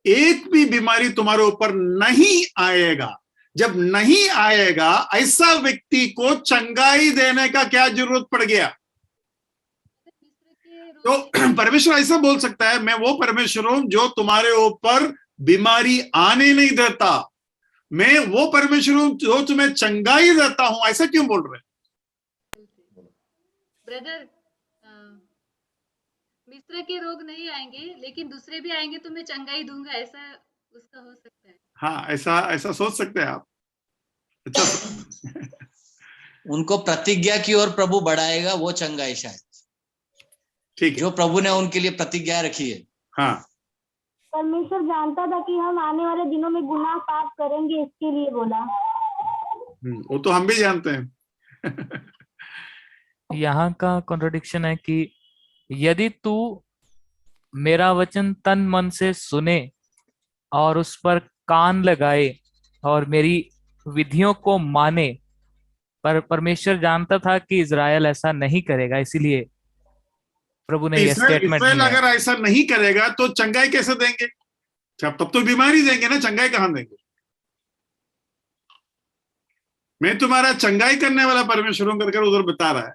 एक भी बीमारी तुम्हारे ऊपर नहीं आएगा। जब नहीं आएगा, ऐसा व्यक्ति को चंगाई देने का क्या जरूरत पड़ गया? तो परमेश्वर ऐसा बोल सकता है, मैं वो परमेश्वर हूं जो तुम्हारे ऊपर बीमारी आने नहीं देता, मैं वो परमेश्वर हूं जो तुम्हें चंगाई देता हूं। ऐसा क्यों बोल रहे? ब्रदर, मिस्र के रोग नहीं आएंगे लेकिन दूसरे भी आएंगे तो मैं चंगाई दूंगा, ऐसा उसका हो सकता है। हाँ, ऐसा सोच सकते हैं आप। अच्छा उनको प्रतिज्ञा की ओर प्रभु बढ़ाएगा, वो चंगाई शायद, ठीक है, जो प्रभु ने उनके लिए प्रतिज्ञा रखी है। हाँ, परमेश्वर जानता था कि हम आने वाले दिनों में गुनाह पाप करेंगे, इसके लिए बोला। वो तो हम भी जानते हैं। यहाँ का कॉन्ट्रडिक्शन है कि यदि तू मेरा वचन तन मन से सुने और उस पर कान लगाए और मेरी विधियों को माने, पर परमेश्वर जानता था कि इजराइल ऐसा नहीं करेगा, इसीलिए प्रभु ने ये स्टेटमेंट दिया। अगर ऐसा नहीं करेगा तो चंगाई कैसे देंगे? तब तो बीमारी देंगे ना, चंगाई कहां देंगे? मैं तुम्हारा चंगाई करने वाला परमेश्वर हूं करके उधर बता रहा है।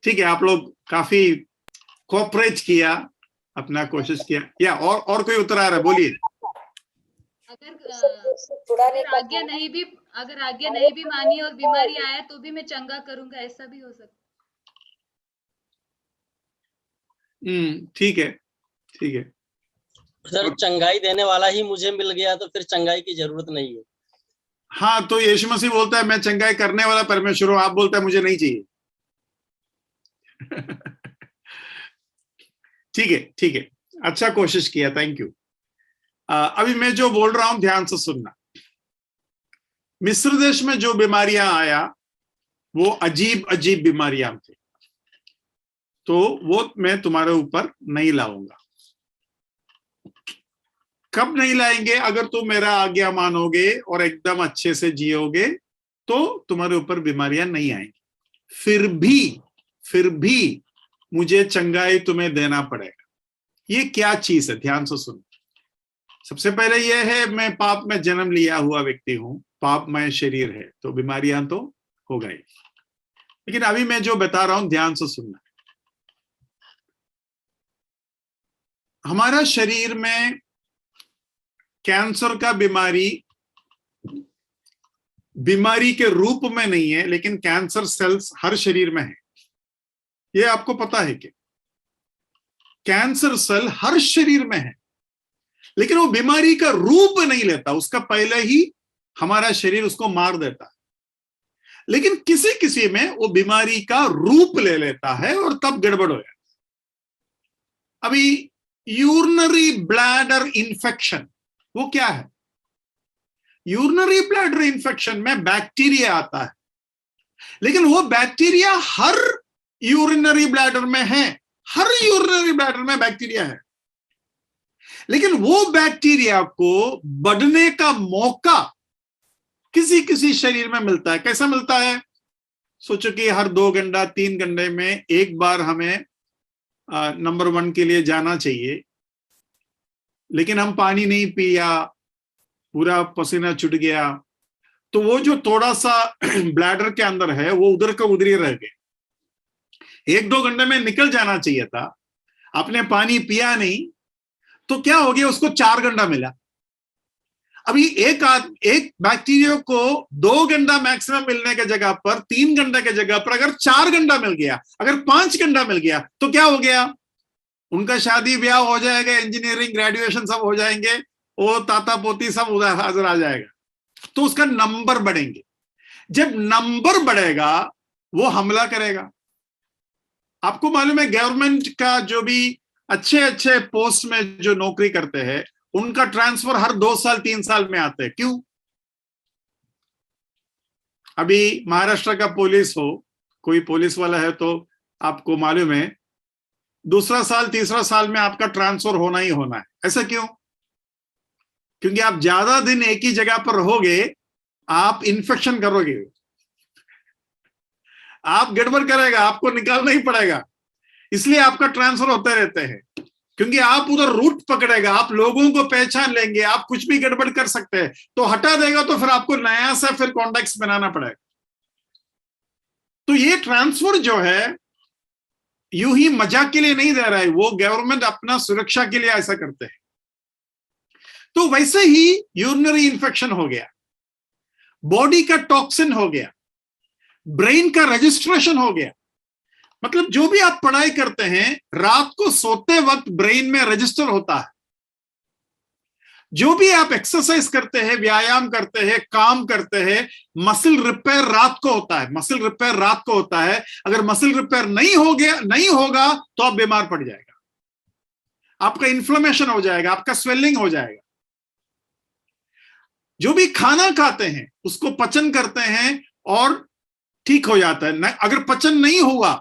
ठीक है, आप लोग काफी कोऑपरेट किया, अपना कोशिश किया। या और कोई उत्तर आ रहा है? बोलिए। अगर आज्ञा नहीं भी मानी और बीमारी आया तो भी मैं चंगा करूंगा, ऐसा भी हो सकता है। ठीक है। सर, चंगाई देने वाला ही मुझे मिल गया तो फिर चंगाई की जरूरत नहीं है। हाँ, तो यीशु मसीह बोलता है मैं चंगाई करने वाला परमेश्वर हूं, आप बोलता है मुझे नहीं चाहिए। ठीक है, अच्छा कोशिश किया, थैंक यू। अभी मैं जो बोल रहा हूं ध्यान से सुनना। मिस्र देश में जो बीमारियां आया वो अजीब बीमारियां थी, तो वो मैं तुम्हारे ऊपर नहीं लाऊंगा। कब नहीं लाएंगे? अगर तुम मेरा आज्ञा मानोगे और एकदम अच्छे से जियोगे तो तुम्हारे ऊपर बीमारियां नहीं आएंगी। फिर भी मुझे चंगाई तुम्हें देना पड़ेगा। ये क्या चीज है? ध्यान से सुनो। सबसे पहले यह है, मैं पाप में जन्म लिया हुआ व्यक्ति हूं, पापमय शरीर है, तो बीमारियां तो हो गई। लेकिन अभी मैं जो बता रहा हूं ध्यान से सुनना। हमारा शरीर में कैंसर का बीमारी के रूप में नहीं है, लेकिन कैंसर सेल्स हर शरीर में है। ये आपको पता है कि कैंसर सेल हर शरीर में है, लेकिन वो बीमारी का रूप नहीं लेता, उसका पहले ही हमारा शरीर उसको मार देता है। लेकिन किसी में वो बीमारी का रूप ले लेता है और तब गड़बड़ हो जाता है। अभी यूरिनरी ब्लैडर इन्फेक्शन, वो क्या है? यूरिनरी ब्लैडर इन्फेक्शन में बैक्टीरिया आता है, लेकिन वो बैक्टीरिया हर यूरिनरी ब्लैडर में है, हर यूरिनरी ब्लैडर में बैक्टीरिया है। लेकिन वो बैक्टीरिया को बढ़ने का मौका किसी शरीर में मिलता है। कैसा मिलता है? सोचो कि हर 2 घंटा 3 घंटे में एक बार हमें नंबर 1 के लिए जाना चाहिए, लेकिन हम पानी नहीं पिया, पूरा पसीना छूट गया, तो वो जो थोड़ा सा ब्लैडर के अंदर है वो उधर का उधर ही रह गए। 1-2 घंटे में निकल जाना चाहिए था, आपने पानी पिया नहीं, तो क्या हो गया? उसको 4 घंटा मिला। अभी एक बैक्टीरिया को 2 घंटा मैक्सिमम मिलने की जगह पर 3 घंटा की जगह पर अगर 4 घंटा मिल गया, अगर 5 घंटा मिल गया, तो क्या हो गया? उनका शादी ब्याह हो जाएगा, इंजीनियरिंग ग्रेजुएशन सब हो जाएंगे, वो ताता पोती सब उधर हाजिर आ जाएगा। तो उसका नंबर बढ़ेंगे। जब नंबर बढ़ेगा वो हमला करेगा। आपको मालूम है गवर्नमेंट का जो भी अच्छे पोस्ट में जो नौकरी करते हैं उनका ट्रांसफर हर 2 साल 3 साल में आते हैं। क्यों? अभी महाराष्ट्र का पुलिस हो, कोई पुलिस वाला है तो आपको मालूम है 2रा साल 3रा साल में आपका ट्रांसफर होना ही होना है। ऐसा क्यों? क्योंकि आप ज्यादा दिन एक ही जगह पर रहोगे, आप इन्फेक्शन करोगे, आप गड़बड़ करेगा, आपको निकालना ही पड़ेगा, इसलिए आपका ट्रांसफर होते रहते हैं, क्योंकि आप उधर रूट पकड़ेगा, आप लोगों को पहचान लेंगे, आप कुछ भी गड़बड़ कर सकते हैं, तो हटा देगा तो फिर आपको नया सा फिर कॉन्टेक्स्ट बनाना पड़ेगा। तो ये ट्रांसफर जो है यूं ही मजाक के लिए नहीं दे रहा है, वो गवर्नमेंट अपना सुरक्षा के लिए ऐसा करते हैं। तो वैसे ही यूरिनरी इन्फेक्शन हो गया, बॉडी का टॉक्सिन हो गया, ब्रेन का रजिस्ट्रेशन हो गया। मतलब जो भी आप पढ़ाई करते हैं रात को सोते वक्त ब्रेन में रजिस्टर होता है। जो भी आप एक्सरसाइज करते हैं, व्यायाम करते हैं, काम करते हैं, मसल रिपेयर रात को होता है, मसल रिपेयर रात को होता है। अगर मसल रिपेयर नहीं होगा तो आप बीमार पड़ जाएगा, आपका इन्फ्लेमेशन हो जाएगा, आपका स्वेलिंग हो जाएगा। जो भी खाना खाते हैं उसको पचन करते हैं और ठीक हो जाता है। अगर पचन नहीं हुआ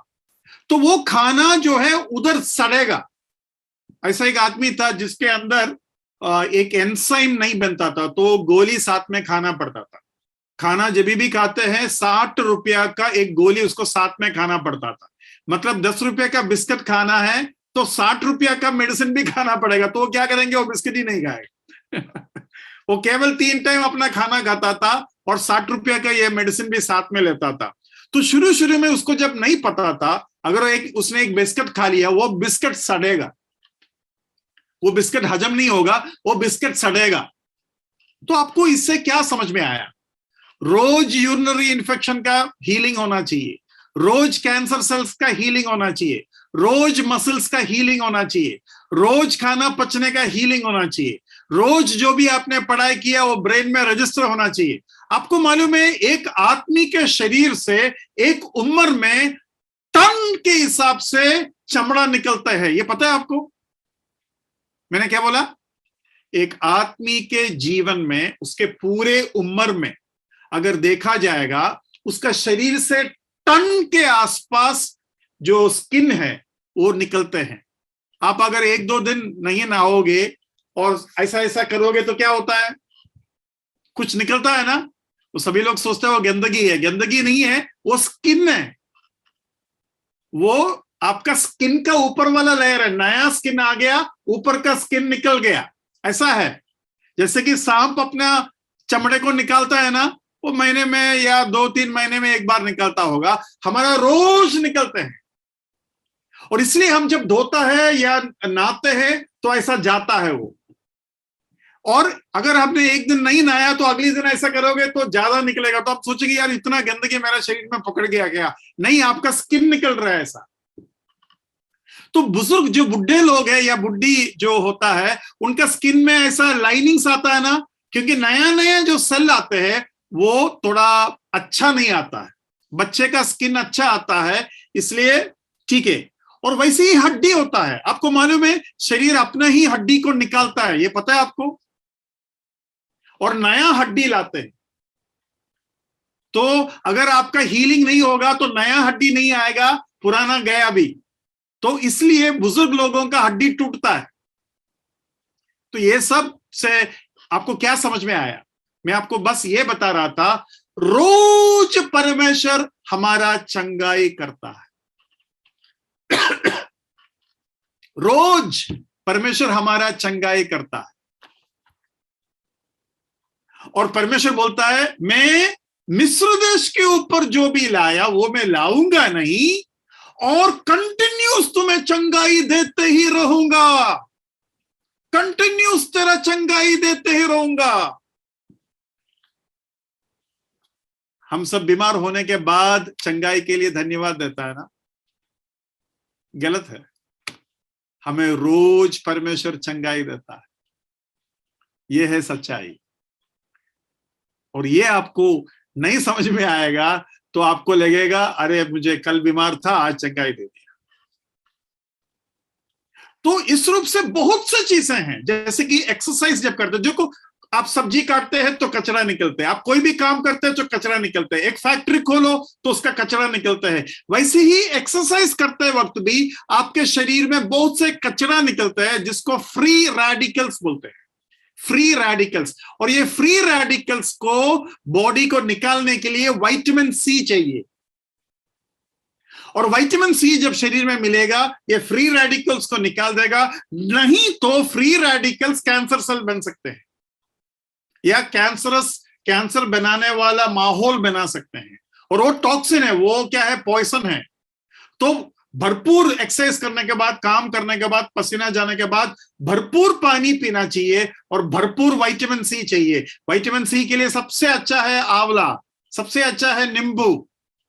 तो वो खाना जो है उधर सड़ेगा। ऐसा एक आदमी था जिसके अंदर एक एंजाइम नहीं बनता था, तो गोली साथ में खाना पड़ता था। खाना जब भी खाते हैं 60 रुपया का एक गोली उसको साथ में खाना पड़ता था। मतलब 10 रुपये का बिस्किट खाना है तो 60 रुपया का मेडिसिन भी खाना पड़ेगा। तो वो क्या करेंगे, वो बिस्किट ही नहीं खाएगा वो केवल 3 टाइम अपना खाना खाता था और 60 रुपया का ये मेडिसिन भी साथ में लेता था। तो शुरू में उसको जब नहीं पता था, अगर उसने एक बिस्किट खा लिया, वो बिस्किट सड़ेगा, वो बिस्किट हजम नहीं होगा, वो बिस्किट सड़ेगा। तो आपको इससे क्या समझ में आया? रोज यूरिनरी इन्फेक्शन का हीलिंग होना चाहिए, रोज कैंसर सेल्स का हीलिंग होना चाहिए, रोज मसल्स का हीलिंग होना चाहिए, रोज खाना पचने का हीलिंग होना चाहिए, रोज जो भी आपने पढ़ाई किया वो ब्रेन में रजिस्टर होना चाहिए। आपको मालूम है एक आदमी के शरीर से एक उम्र में टन के हिसाब से चमड़ा निकलता है, ये पता है आपको? मैंने क्या बोला? एक आदमी के जीवन में, उसके पूरे उम्र में अगर देखा जाएगा, उसका शरीर से टन के आसपास जो स्किन है वो निकलते हैं। आप अगर 1-2 दिन नहीं नहाओगे और ऐसा करोगे तो क्या होता है? कुछ निकलता है ना। तो सभी लोग सोचते हैं वो गंदगी है, गंदगी नहीं है, वो स्किन है। वो आपका स्किन का ऊपर वाला लेयर है, नया स्किन आ गया, ऊपर का स्किन निकल गया। ऐसा है जैसे कि सांप अपना चमड़े को निकालता है ना, वो महीने में या 2-3 महीने में एक बार निकलता होगा, हमारा रोज निकलते हैं। और इसलिए हम जब धोता है या नहाते हैं तो ऐसा जाता है वो। और अगर आपने एक दिन नहीं नहाया तो अगले दिन ऐसा करोगे तो ज्यादा निकलेगा। तो आप सोचेंगे यार इतना गंदगी मेरा शरीर में पकड़ गया क्या? नहीं, आपका स्किन निकल रहा है ऐसा। तो बुजुर्ग जो बुढ़े लोग हैं या बुढ़ी जो होता है, उनका स्किन में ऐसा लाइनिंग्स आता है ना, क्योंकि नया नया जो सेल आते हैं वो थोड़ा अच्छा नहीं आता है। बच्चे का स्किन अच्छा आता है इसलिए ठीक है। और वैसे ही हड्डी होता है, आपको मालूम है शरीर अपना ही हड्डी को निकालता है, ये पता है आपको? और नया हड्डी लाते हैं। तो अगर आपका हीलिंग नहीं होगा तो नया हड्डी नहीं आएगा, पुराना गया भी। तो इसलिए बुजुर्ग लोगों का हड्डी टूटता है। तो ये सब से आपको क्या समझ में आया? मैं आपको बस ये बता रहा था, रोज परमेश्वर हमारा चंगाई करता है रोज परमेश्वर हमारा चंगाई करता है। और परमेश्वर बोलता है मैं मिस्र देश के ऊपर जो भी लाया वो मैं लाऊंगा नहीं, और कंटिन्यूस तुम्हें चंगाई देते ही रहूंगा, कंटिन्यूस तेरा चंगाई देते ही रहूंगा। हम सब बीमार होने के बाद चंगाई के लिए धन्यवाद देता है ना? गलत है। हमें रोज परमेश्वर चंगाई देता है, यह है सच्चाई। और ये आपको नहीं समझ में आएगा तो आपको लगेगा अरे मुझे कल बीमार था, आज चंगाई दे दिया। तो इस रूप से बहुत सी चीजें हैं, जैसे कि एक्सरसाइज जब करते, जो आप सब्जी काटते हैं तो कचरा निकलते हैं, आप कोई भी काम करते हैं तो कचरा निकलते हैं, एक फैक्ट्री खोलो तो उसका कचरा निकलता है। वैसे ही एक्सरसाइज करते वक्त भी आपके शरीर में बहुत से कचरा निकलते हैं जिसको फ्री रेडिकल्स बोलते हैं, फ्री रेडिकल्स। और ये फ्री रेडिकल्स को बॉडी को निकालने के लिए विटामिन सी चाहिए। और विटामिन सी जब शरीर में मिलेगा ये फ्री रेडिकल्स को निकाल देगा, नहीं तो फ्री रेडिकल्स कैंसर सेल बन सकते हैं या कैंसर बनाने वाला माहौल बना सकते हैं, और वो टॉक्सिन है, वो क्या है, पॉइजन है। तो भरपूर एक्सरसाइज करने के बाद, काम करने के बाद, पसीना जाने के बाद भरपूर पानी पीना चाहिए और भरपूर विटामिन सी चाहिए। विटामिन सी के लिए सबसे अच्छा है आंवला, सबसे अच्छा है नींबू,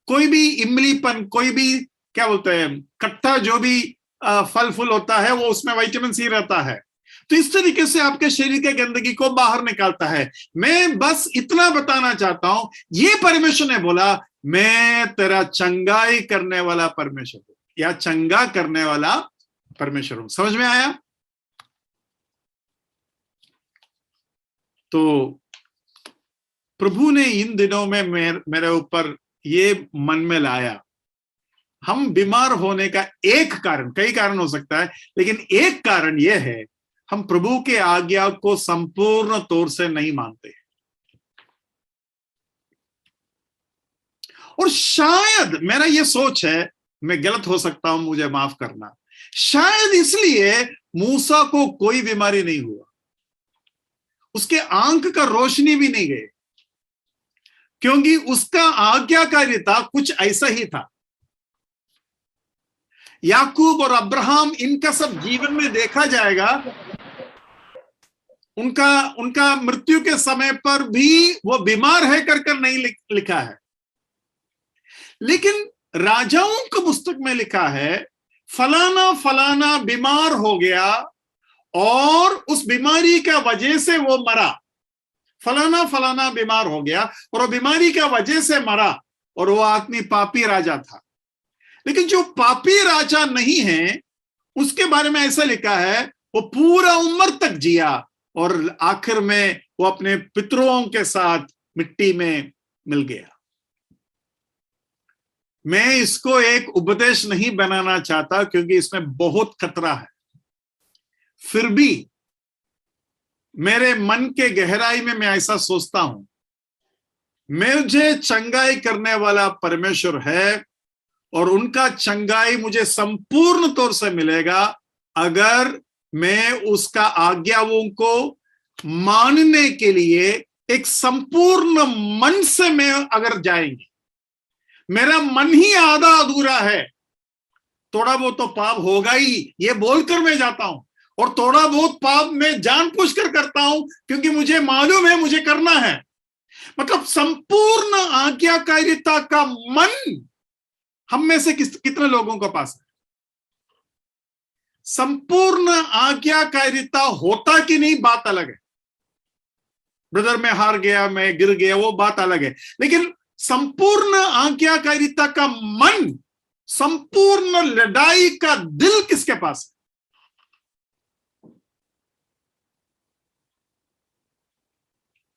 कोई भी इमलीपन, कोई भी क्या बोलते हैं खट्टा जो भी फल फूल होता है वो उसमें विटामिन सी रहता है। तो इस तरीके से आपके शरीर के गंदगी को बाहर निकालता है। मैं बस इतना बताना चाहता हूं, ये परमेश्वर ने बोला मैं तेरा चंगाई करने वाला परमेश्वर हूं या चंगा करने वाला परमेश्वर हूं। समझ में आया? तो प्रभु ने इन दिनों में मेरे ऊपर ये मन में लाया, हम बीमार होने का एक कारण, कई कारण हो सकता है, लेकिन एक कारण यह है हम प्रभु के आज्ञा को संपूर्ण तौर से नहीं मानते। और शायद मेरा ये सोच है, मैं गलत हो सकता हूं, मुझे माफ करना, शायद इसलिए मूसा को कोई बीमारी नहीं हुआ, उसके आंख का रोशनी भी नहीं गए, क्योंकि उसका आज्ञाकारिता कुछ ऐसा ही था। याकूब और अब्राहम, इनका सब जीवन में देखा जाएगा, उनका मृत्यु के समय पर भी वो बीमार है कर नहीं लिखा है, लेकिन राजाओं की पुस्तक में लिखा है फलाना फलाना बीमार हो गया और उस बीमारी का वजह से वो मरा, फलाना फलाना बीमार हो गया और वो बीमारी का वजह से मरा, और वो आदमी पापी राजा था। लेकिन जो पापी राजा नहीं है उसके बारे में ऐसा लिखा है वो पूरा उम्र तक जिया और आखिर में वो अपने पितरों के साथ मिट्टी में मिल गया। मैं इसको एक उपदेश नहीं बनाना चाहता क्योंकि इसमें बहुत खतरा है, फिर भी मेरे मन के गहराई में मैं ऐसा सोचता हूं, मुझे चंगाई करने वाला परमेश्वर है और उनका चंगाई मुझे संपूर्ण तौर से मिलेगा अगर मैं उसका आज्ञाओं को मानने के लिए एक संपूर्ण मन से मैं अगर जाएंगे। मेरा मन ही आधा अधूरा है, थोड़ा बहुत तो पाप होगा ही, ये बोलकर मैं जाता हूं, और थोड़ा बहुत पाप मैं जानबूझकर करता हूं क्योंकि मुझे मालूम है मुझे करना है। मतलब संपूर्ण आज्ञाकारिता का मन हम में से कितने लोगों के पास है? संपूर्ण आज्ञाकारिता होता कि नहीं बात अलग है। ब्रदर मैं हार गया, मैं गिर गया, वो बात अलग है, लेकिन संपूर्ण आज्ञाकारिता का मन, संपूर्ण लड़ाई का दिल किसके पास है?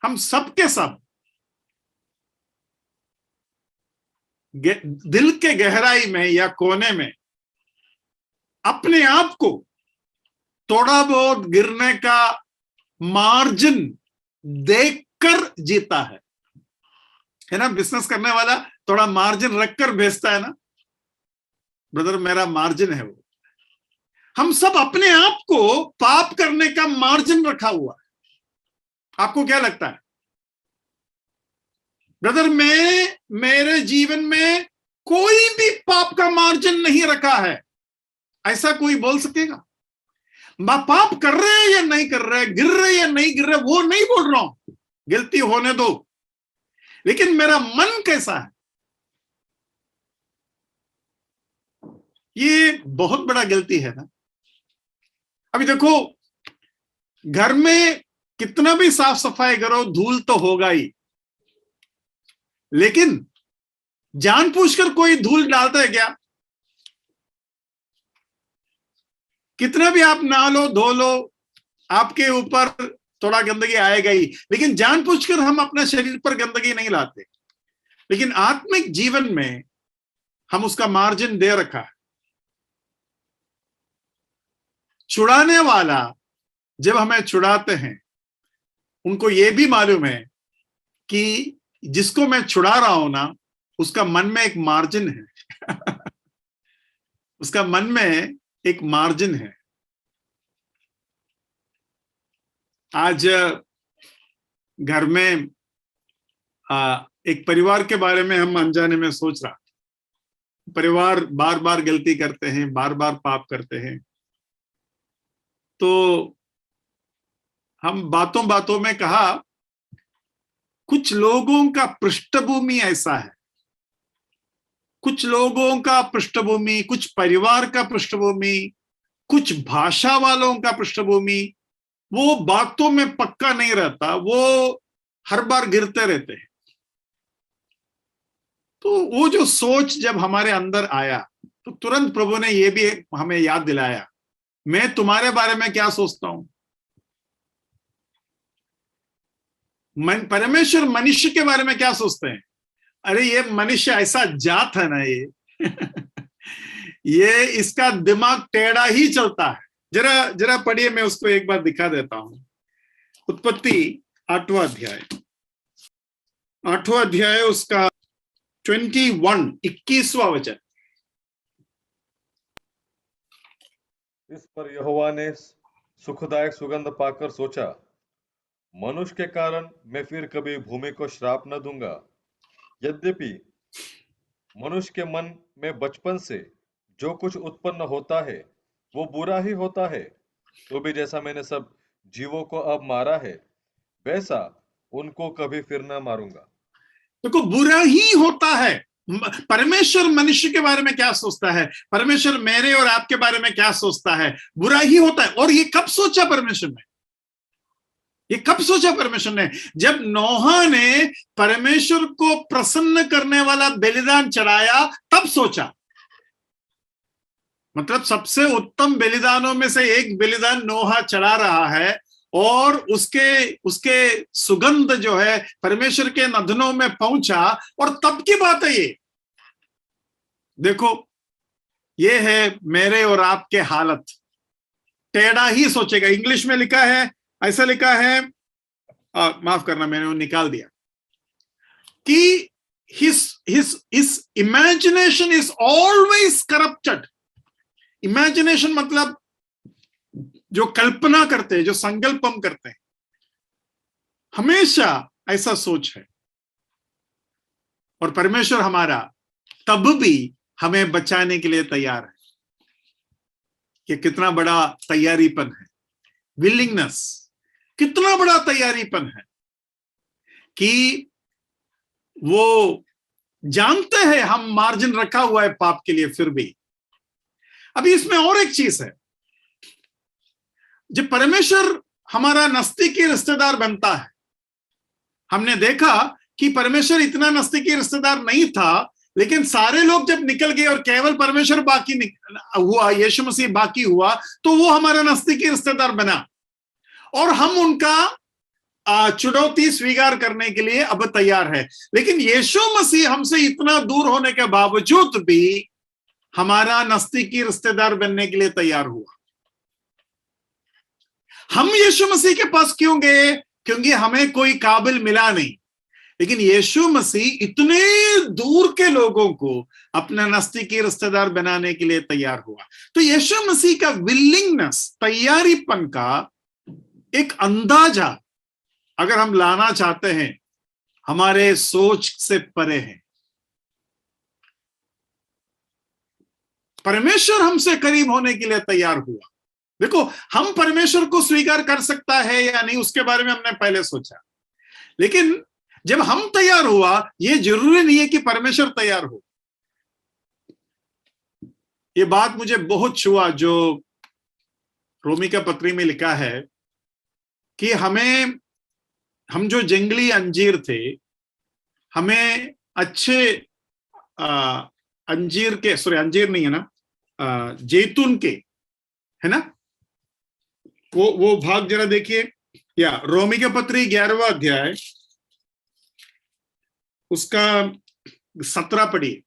हम सबके सब दिल के गहराई में या कोने में अपने आप को थोड़ा बहुत गिरने का मार्जिन देखकर जीता है ना? बिजनेस करने वाला थोड़ा मार्जिन रखकर भेजता है ना, ब्रदर मेरा मार्जिन है वो। हम सब अपने आप को पाप करने का मार्जिन रखा हुआ है। आपको क्या लगता है ब्रदर? मेरे जीवन में कोई भी पाप का मार्जिन नहीं रखा है, ऐसा कोई बोल सकेगा? पाप कर रहे हैं या नहीं कर रहे, गिर रहे या नहीं गिर रहे, वो नहीं बोल रहा हूं, गलती होने दो, लेकिन मेरा मन कैसा है? ये बहुत बड़ा गलती है ना। अभी देखो, घर में कितना भी साफ सफाई करो धूल तो होगा ही, लेकिन जानबूझकर कोई धूल डालता है क्या? कितना भी आप नहा लो धो लो, आपके ऊपर थोड़ा गंदगी आएगा ही, लेकिन जानबूझकर हम अपने शरीर पर गंदगी नहीं लाते। लेकिन आत्मिक जीवन में हम उसका मार्जिन दे रखा है। छुड़ाने वाला जब हमें छुड़ाते हैं, उनको यह भी मालूम है कि जिसको मैं छुड़ा रहा हूं ना, उसका मन में एक मार्जिन है उसका मन में एक मार्जिन है। आज घर में एक परिवार के बारे में हम अनजाने में सोच रहा, परिवार बार बार गलती करते हैं, बार बार पाप करते हैं, तो हम बातों बातों में कहा कुछ लोगों का पृष्ठभूमि ऐसा है, कुछ लोगों का पृष्ठभूमि, कुछ परिवार का पृष्ठभूमि, कुछ भाषा वालों का पृष्ठभूमि, वो बातों में पक्का नहीं रहता, वो हर बार गिरते रहते हैं। तो वो जो सोच जब हमारे अंदर आया तो तुरंत प्रभु ने ये भी हमें याद दिलाया, मैं तुम्हारे बारे में क्या सोचता हूं। परमेश्वर मनुष्य के बारे में क्या सोचते हैं? अरे ये मनुष्य ऐसा जात है ना, ये इसका दिमाग टेढ़ा ही चलता है। जरा जरा पढ़िए, मैं उसको एक बार दिखा देता हूं। उत्पत्ति 8वां अध्याय, 8वां अध्याय उसका 21वां वचन। इस पर यहोवा ने सुखदायक सुगंध पाकर सोचा, मनुष्य के कारण मैं फिर कभी भूमि को श्राप न दूंगा। यद्यपि मनुष्य के मन में बचपन से जो कुछ उत्पन्न होता है वो बुरा ही होता है, तो भी जैसा मैंने सब जीवों को अब मारा है वैसा उनको कभी फिर न मारूंगा। देखो, बुरा ही होता है। परमेश्वर मनुष्य के बारे में क्या सोचता है, परमेश्वर मेरे और आपके बारे में क्या सोचता है? बुरा ही होता है। और ये कब सोचा परमेश्वर ने? ये कब सोचा परमेश्वर ने? जब नोहा ने परमेश्वर को प्रसन्न करने वाला बलिदान चढ़ाया, तब सोचा। मतलब सबसे उत्तम बलिदानों में से एक बलिदान नोहा चढ़ा रहा है, और उसके सुगंध जो है परमेश्वर के नथनों में पहुंचा, और तब की बात है ये। देखो, ये है मेरे और आपके हालत। टेढ़ा ही सोचेगा। इंग्लिश में लिखा है, ऐसा लिखा है, माफ करना मैंने वो निकाल दिया, कि his imagination is always corrupted। Imagination मतलब जो कल्पना करते हैं, जो संकल्प हम करते हैं, हमेशा ऐसा सोच है। और परमेश्वर हमारा तब भी हमें बचाने के लिए तैयार है। ये कितना बड़ा तैयारीपन है, विलिंगनेस, कितना बड़ा तैयारीपन है कि वो जानते हैं हम मार्जिन रखा हुआ है पाप के लिए, फिर भी। अभी इसमें और एक चीज है, जब परमेश्वर हमारा नजदीकी रिश्तेदार बनता है, हमने देखा कि परमेश्वर इतना नजदीकी रिश्तेदार नहीं था, लेकिन सारे लोग जब निकल गए और केवल परमेश्वर बाकी हुआ, यीशु मसीह बाकी हुआ, तो वो हमारा नजदीकी रिश्तेदार बना, और हम उनका चुनौती स्वीकार करने के लिए अब तैयार है। लेकिन यीशु मसीह हमसे इतना दूर होने के बावजूद भी हमारा नजदीकी रिश्तेदार बनने के लिए तैयार हुआ। हम यीशु मसीह के पास क्यों गए? क्योंकि हमें कोई काबिल मिला नहीं, लेकिन यीशु मसीह इतने दूर के लोगों को अपना नजदीकी रिश्तेदार बनाने के लिए तैयार हुआ। तो यीशु मसीह का विलिंगनेस, तैयारीपन का एक अंदाजा अगर हम लाना चाहते हैं, हमारे सोच से परे है। परमेश्वर हमसे करीब होने के लिए तैयार हुआ। देखो, हम परमेश्वर को स्वीकार कर सकता है या नहीं, उसके बारे में हमने पहले सोचा, लेकिन जब हम तैयार हुआ, ये जरूरी नहीं है कि परमेश्वर तैयार हो। ये बात मुझे बहुत छुआ जो रोमी का पत्री में लिखा है कि हम जो जंगली अंजीर थे, हमें अच्छे अंजीर के, सॉरी अंजीर नहीं है ना, जैतून के, है ना, वो भाग जरा देखिए, या रोमी के पत्री 11वां अध्याय उसका 17 पढ़िए।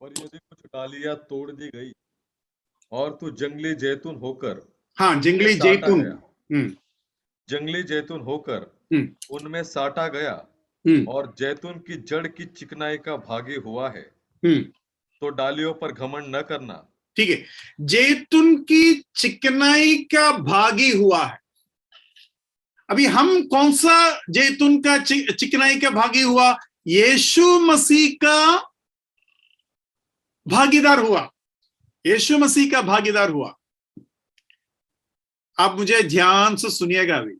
और यदि कुछ डालियां तोड़ दी गई और तू जंगली जैतून होकर, हाँ, जंगली जैतून, जंगली जैतून होकर उनमें साटा गया और जैतून की जड़ की चिकनाई का भागी हुआ है, तो डालियों पर घमंड न करना। ठीक है, जैतून की चिकनाई का भागी हुआ है। अभी हम कौन सा जैतून का चिकनाई का भागी हुआ? यीशु मसीह का भागीदार हुआ, यीशु मसीह का भागीदार हुआ। आप मुझे ध्यान से सुनिएगा अभी।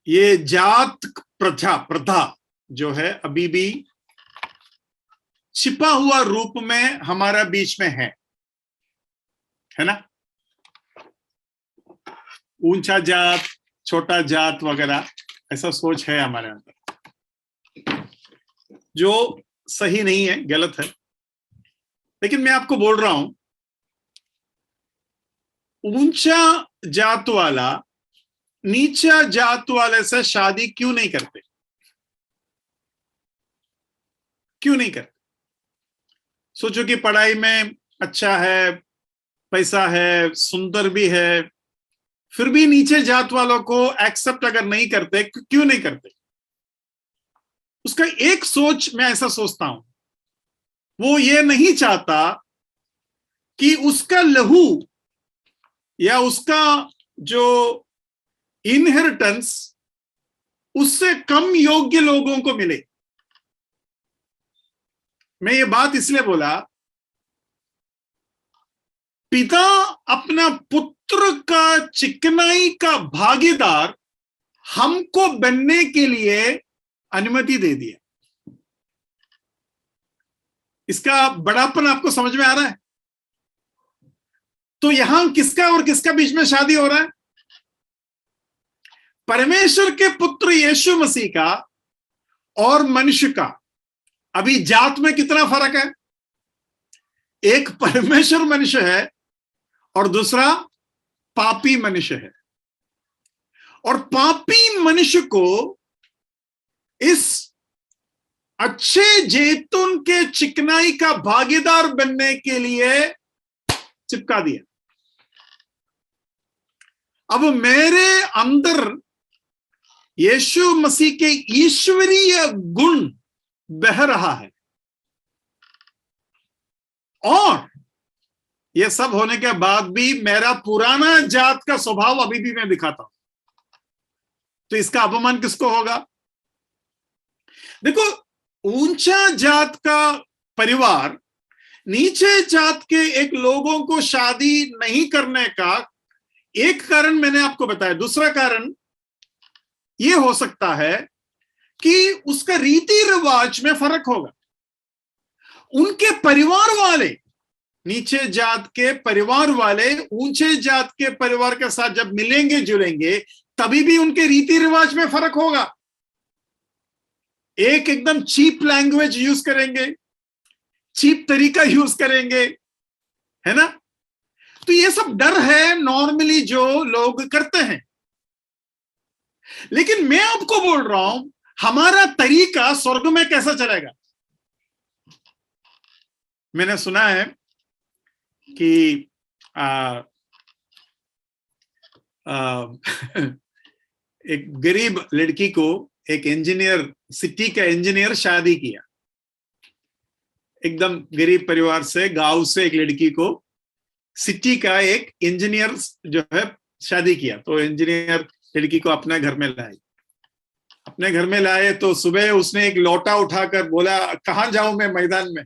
ये जात प्रथा जो है अभी भी छिपा हुआ रूप में हमारा बीच में है ना? ऊंचा जात, छोटा जात वगैरह, ऐसा सोच है हमारे अंदर, जो सही नहीं है, गलत है। लेकिन मैं आपको बोल रहा हूं, ऊंचा जात वाला नीचा जात वाले से शादी क्यों नहीं करते? क्यों नहीं करते? सोचो कि पढ़ाई में अच्छा है, पैसा है, सुंदर भी है, फिर भी नीचे जात वालों को एक्सेप्ट अगर नहीं करते, क्यों नहीं करते? उसका एक सोच, मैं ऐसा सोचता हूं, वो ये नहीं चाहता कि उसका लहू या उसका जो इनहेरिटेंस उससे कम योग्य लोगों को मिले। मैं ये बात इसलिए बोला, पिता अपना पुत्र का चिकनाई का भागीदार हमको बनने के लिए अनुमति दे दिया। इसका बड़ापन आपको समझ में आ रहा है? तो यहां किसका और किसका बीच में शादी हो रहा है? परमेश्वर के पुत्र यीशु मसीह का और मनुष्य का। अभी जात में कितना फर्क है? एक परमेश्वर मनुष्य है और दूसरा पापी मनुष्य है। और पापी मनुष्य को इस अच्छे जैतून के चिकनाई का भागीदार बनने के लिए चिपका दिया। अब मेरे अंदर यीशु मसीह के ईश्वरीय गुण बह रहा है, और यह सब होने के बाद भी मेरा पुराना जात का स्वभाव अभी भी मैं दिखाता हूं। तो इसका अपमान किसको होगा? देखो, ऊंचा जात का परिवार नीचे जात के एक लोगों को शादी नहीं करने का एक कारण मैंने आपको बताया। दूसरा कारण यह हो सकता है कि उसका रीति रिवाज में फर्क होगा। उनके परिवार वाले, नीचे जात के परिवार वाले ऊंचे जात के परिवार के साथ जब मिलेंगे जुलेंगे, तभी भी उनके रीति रिवाज में फर्क होगा। एक एकदम चीप लैंग्वेज यूज करेंगे, चीप तरीका यूज करेंगे, है ना? तो ये सब डर है नॉर्मली जो लोग करते हैं। लेकिन मैं आपको बोल रहा हूं, हमारा तरीका स्वर्ग में कैसा चलेगा? मैंने सुना है कि एक गरीब लड़की को एक इंजीनियर, सिटी का इंजीनियर शादी किया। एकदम गरीब परिवार से, गांव से एक लड़की को सिटी का एक इंजीनियर जो है शादी किया। तो इंजीनियर लड़की को अपने घर में लाए। अपने घर में लाए तो सुबह उसने एक लोटा उठाकर बोला, कहां जाऊं मैं मैदान में?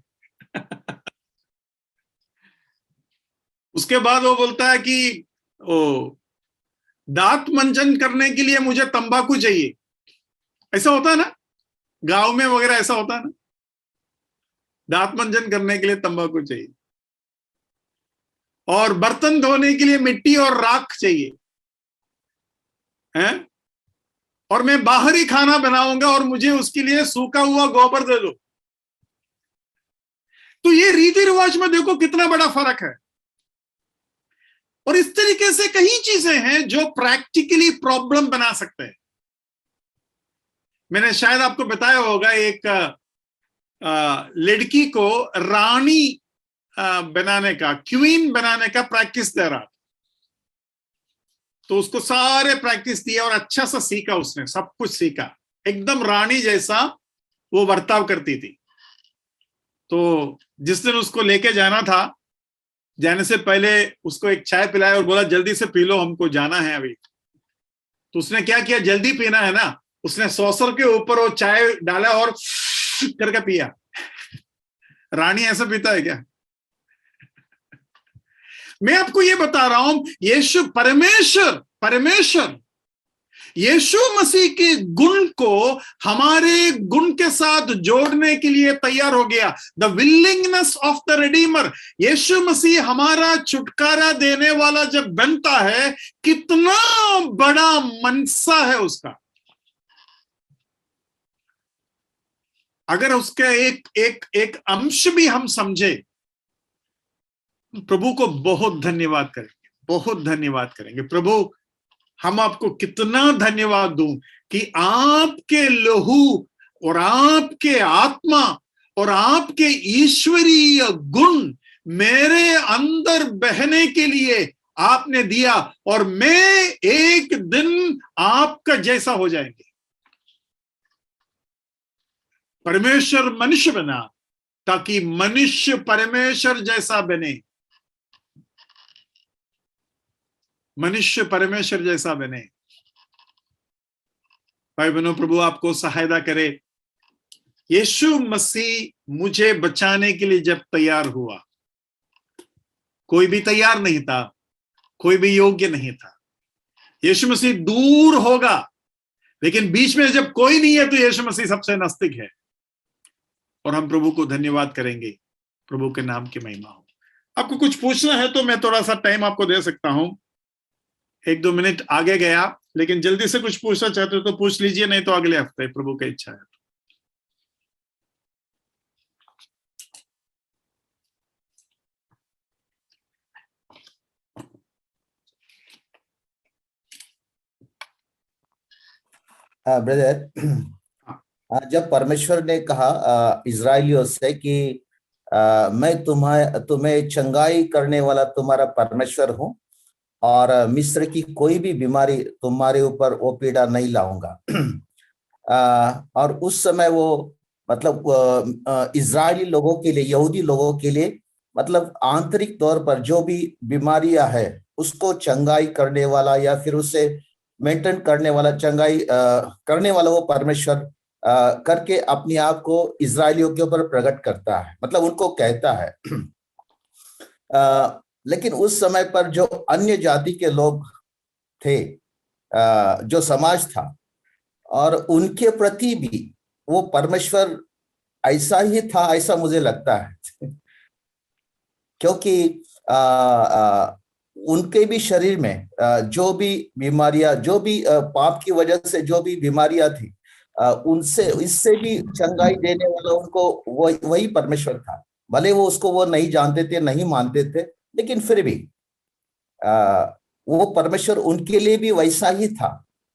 उसके बाद वो बोलता है कि दांत मंजन करने के लिए मुझे तंबाकू चाहिए। ऐसा होता है ना, गांव में वगैरह ऐसा होता है ना, दांत मंजन करने के लिए तंबाकू चाहिए, और बर्तन धोने के लिए मिट्टी और राख चाहिए, हैं? और मैं बाहरी खाना बनाऊंगा और मुझे उसके लिए सूखा हुआ गोबर दे दो। तो ये रीति रिवाज में देखो कितना बड़ा फर्क है। और इस तरीके से कई चीजें हैं जो प्रैक्टिकली प्रॉब्लम बना सकते हैं। मैंने शायद आपको बताया होगा, एक लड़की को रानी बनाने का, क्वीन बनाने का प्रैक्टिस दे रहा। तो उसको सारे प्रैक्टिस दिया और अच्छा सा सीखा, उसने सब कुछ सीखा, एकदम रानी जैसा वो बर्ताव करती थी। तो जिस दिन उसको लेके जाना था, जाने से पहले उसको एक चाय पिलाया और बोला जल्दी से पी लो, हमको जाना है अभी। तो उसने क्या किया, जल्दी पीना है ना, उसने सॉसर के ऊपर वो चाय डाला और करके पिया। रानी ऐसा पीता है क्या? मैं आपको ये बता रहा हूं, यीशु परमेश्वर यीशु मसीह के गुण को हमारे गुण के साथ जोड़ने के लिए तैयार हो गया। The willingness of the redeemer. यीशु मसीह हमारा छुटकारा देने वाला जब बनता है, कितना बड़ा मनसा है उसका। अगर उसका एक अंश भी हम समझे, प्रभु को बहुत धन्यवाद करेंगे। प्रभु, हम आपको कितना धन्यवाद दूं कि आपके लहू और आपके आत्मा और आपके ईश्वरीय गुण मेरे अंदर बहने के लिए आपने दिया, और मैं एक दिन आपका जैसा हो जाएंगे। परमेश्वर मनुष्य बना ताकि मनुष्य परमेश्वर जैसा बने। मनुष्य परमेश्वर जैसा बने। भाई बहनों, प्रभु आपको सहायता करे। यीशु मसीह मुझे बचाने के लिए जब तैयार हुआ, कोई भी तैयार नहीं था, कोई भी योग्य नहीं था। यीशु मसीह दूर होगा, लेकिन बीच में जब कोई नहीं है तो यीशु मसीह सबसे नजदीक है। और हम प्रभु को धन्यवाद करेंगे। प्रभु के नाम की महिमा हो। आपको कुछ पूछना है तो मैं थोड़ा सा टाइम आपको दे सकता हूं, 1-2 मिनट आगे गया, लेकिन जल्दी से कुछ पूछना चाहते हो तो पूछ लीजिए, नहीं तो अगले हफ्ते प्रभु की इच्छा है। ब्रदर, जब परमेश्वर ने कहा इजराइलियों से कि मैं तुम्हें चंगाई करने वाला तुम्हारा परमेश्वर हूं और मिस्र की कोई भी बीमारी तुम्हारे ऊपर वो पीड़ा नहीं लाऊंगा। और उस समय वो मतलब इजरायली लोगों के लिए, यहूदी लोगों के लिए, मतलब आंतरिक तौर पर जो भी बीमारियां है उसको चंगाई करने वाला या फिर उसे मेंटेन करने वाला, चंगाई करने वाला वो परमेश्वर करके अपने आप को इजरायलियों के ऊपर प्रकट करता है, मतलब उनको कहता है। लेकिन उस समय पर जो अन्य जाति के लोग थे, जो समाज था, और उनके प्रति भी वो परमेश्वर ऐसा ही था, ऐसा मुझे लगता है। क्योंकि उनके भी शरीर में जो भी बीमारियां, जो भी पाप की वजह से जो भी बीमारियां थी, उनसे इससे भी चंगाई देने वाला उनको वही परमेश्वर था। भले वो उसको वो नहीं जानते थे, नहीं मानते थे, लेकिन फिर भी वो परमेश्वर उनके लिए भी वैसा ही था।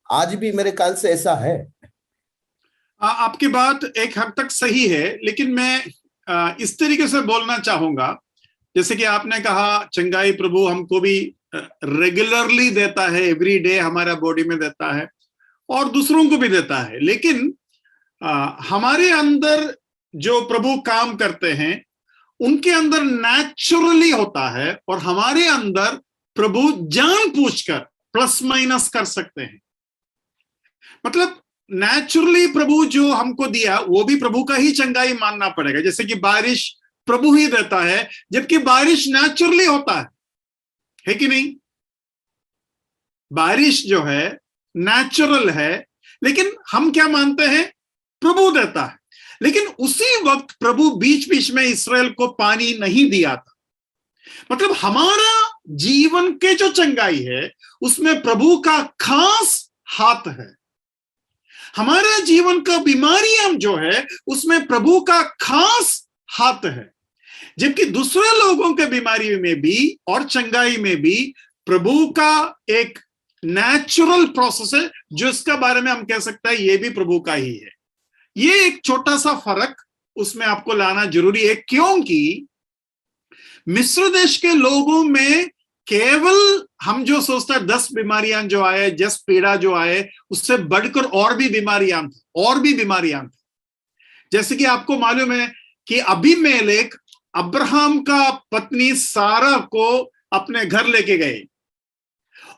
आज भी मेरे ख्याल से ऐसा है। आपकी बात एक हद तक सही है, लेकिन मैं इस तरीके से बोलना चाहूंगा, जैसे कि आपने कहा चंगाई प्रभु हमको भी रेगुलरली देता है, एवरी डे हमारा बॉडी में देता है और दूसरों को भी देता है। लेकिन हमारे अंदर जो प्रभु काम करते हैं उनके अंदर नेचुरली होता है, और हमारे अंदर प्रभु जानबूझकर प्लस माइनस कर सकते हैं। मतलब नेचुरली प्रभु जो हमको दिया वो भी प्रभु का ही चंगाई मानना पड़ेगा। जैसे कि बारिश प्रभु ही देता है, जबकि बारिश नेचुरली होता है कि नहीं? बारिश जो है नेचुरल है, लेकिन हम क्या मानते हैं? प्रभु देता है। लेकिन उसी वक्त प्रभु बीच बीच में इस्राएल को पानी नहीं दिया था। मतलब हमारा जीवन के जो चंगाई है उसमें प्रभु का खास हाथ है। हमारा जीवन का बीमारियां जो है उसमें प्रभु का खास हाथ है, जबकि दूसरे लोगों के बीमारी में भी और चंगाई में भी प्रभु का एक नेचुरल प्रोसेस है, जो इसका बारे में हम कह सकते हैं ये भी प्रभु का ही है। ये एक छोटा सा फर्क उसमें आपको लाना जरूरी है, क्योंकि मिस्र देश के लोगों में केवल हम जो सोचते हैं 10 बीमारियां जो आए, 10 पीड़ा जो आए, उससे बढ़कर और भी बीमारियां थी। जैसे कि आपको मालूम है कि अबीमेलेक अब्राहम का पत्नी सारा को अपने घर लेके गए,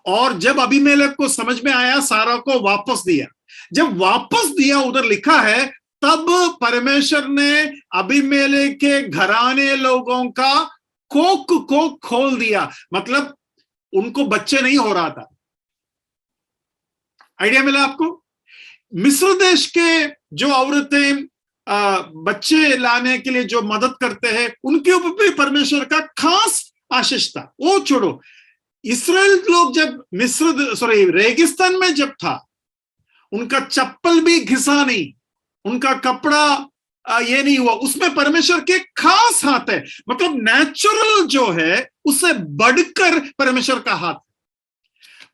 और जब अबीमेलेक को समझ में आया सारा को वापस दिया। जब वापस दिया उधर लिखा है तब परमेश्वर ने अबीमेलेक के घराने लोगों का कोख को खोल दिया, मतलब उनको बच्चे नहीं हो रहा था। आइडिया मिला आपको? मिस्र देश के जो औरतें बच्चे लाने के लिए जो मदद करते हैं उनके ऊपर भी परमेश्वर का खास आशीष था। वो छोड़ो, इस्राएल लोग जब रेगिस्तान में जब था, उनका चप्पल भी घिसा नहीं, उनका कपड़ा ये नहीं हुआ, उसमें परमेश्वर के खास हाथ है। मतलब नेचुरल जो है उससे बढ़कर परमेश्वर का हाथ।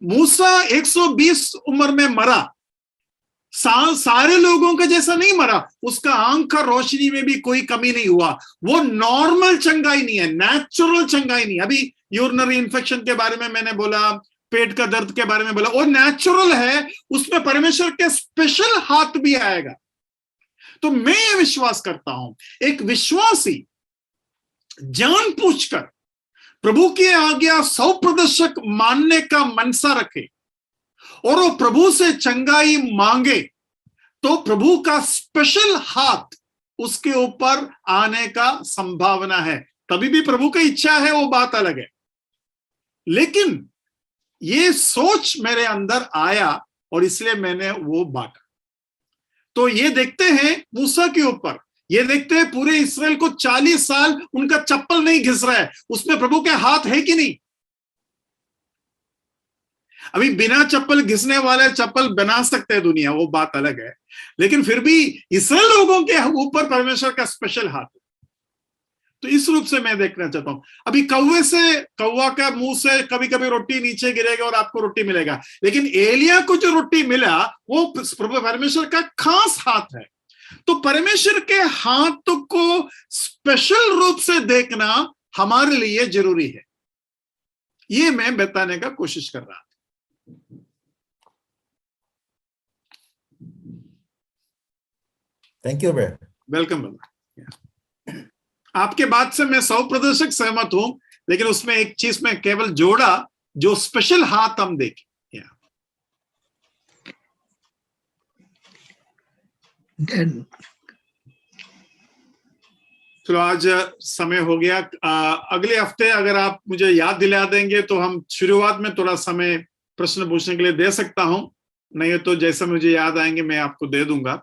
मूसा 120 उम्र में मरा, सारे लोगों का जैसा नहीं मरा, उसका आंख का रोशनी में भी कोई कमी नहीं हुआ। वो नॉर्मल चंगाई नहीं है, नेचुरल चंगाई नहीं। अभी यूरिनरी इन्फेक्शन के बारे में मैंने बोला, पेट का दर्द के बारे में बोला, वो नेचुरल है, उसमें परमेश्वर के स्पेशल हाथ भी आएगा। तो मैं ये विश्वास करता हूं, एक विश्वासी जानबूझकर प्रभु की आज्ञा 100% मानने का मनसा रखे और वो प्रभु से चंगाई मांगे, तो प्रभु का स्पेशल हाथ उसके ऊपर आने का संभावना है। तभी भी प्रभु की इच्छा है, वो बात अलग है। लेकिन ये सोच मेरे अंदर आया और इसलिए मैंने वो बांटा। तो ये देखते हैं मूसा के ऊपर, ये देखते हैं पूरे इस्राएल को 40 साल उनका चप्पल नहीं घिस रहा है, उसमें प्रभु के हाथ है कि नहीं? अभी बिना चप्पल घिसने वाले चप्पल बना सकते हैं दुनिया, वो बात अलग है, लेकिन फिर भी इस्राएल लोगों के ऊपर परमेश्वर का स्पेशल हाथ है। तो इस रूप से मैं देखना चाहता हूं। अभी कौवा का मुंह से कभी कभी रोटी नीचे गिरेगा और आपको रोटी मिलेगा, लेकिन एलिया को जो रोटी मिला वो परमेश्वर का खास हाथ है। तो परमेश्वर के हाथ को स्पेशल रूप से देखना हमारे लिए जरूरी है, ये मैं बताने का कोशिश कर रहा था। Thank you welcome. आपके बात से मैं 100% सहमत हूं, लेकिन उसमें एक चीज में केवल जोड़ा, जो स्पेशल हाथ हम देखें। चलो आज समय हो गया। अगले हफ्ते अगर आप मुझे याद दिला देंगे तो हम शुरुआत में थोड़ा समय प्रश्न पूछने के लिए दे सकता हूं, नहीं तो जैसा मुझे याद आएंगे मैं आपको दे दूंगा।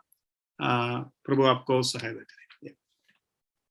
प्रभु आपको सहायता करे।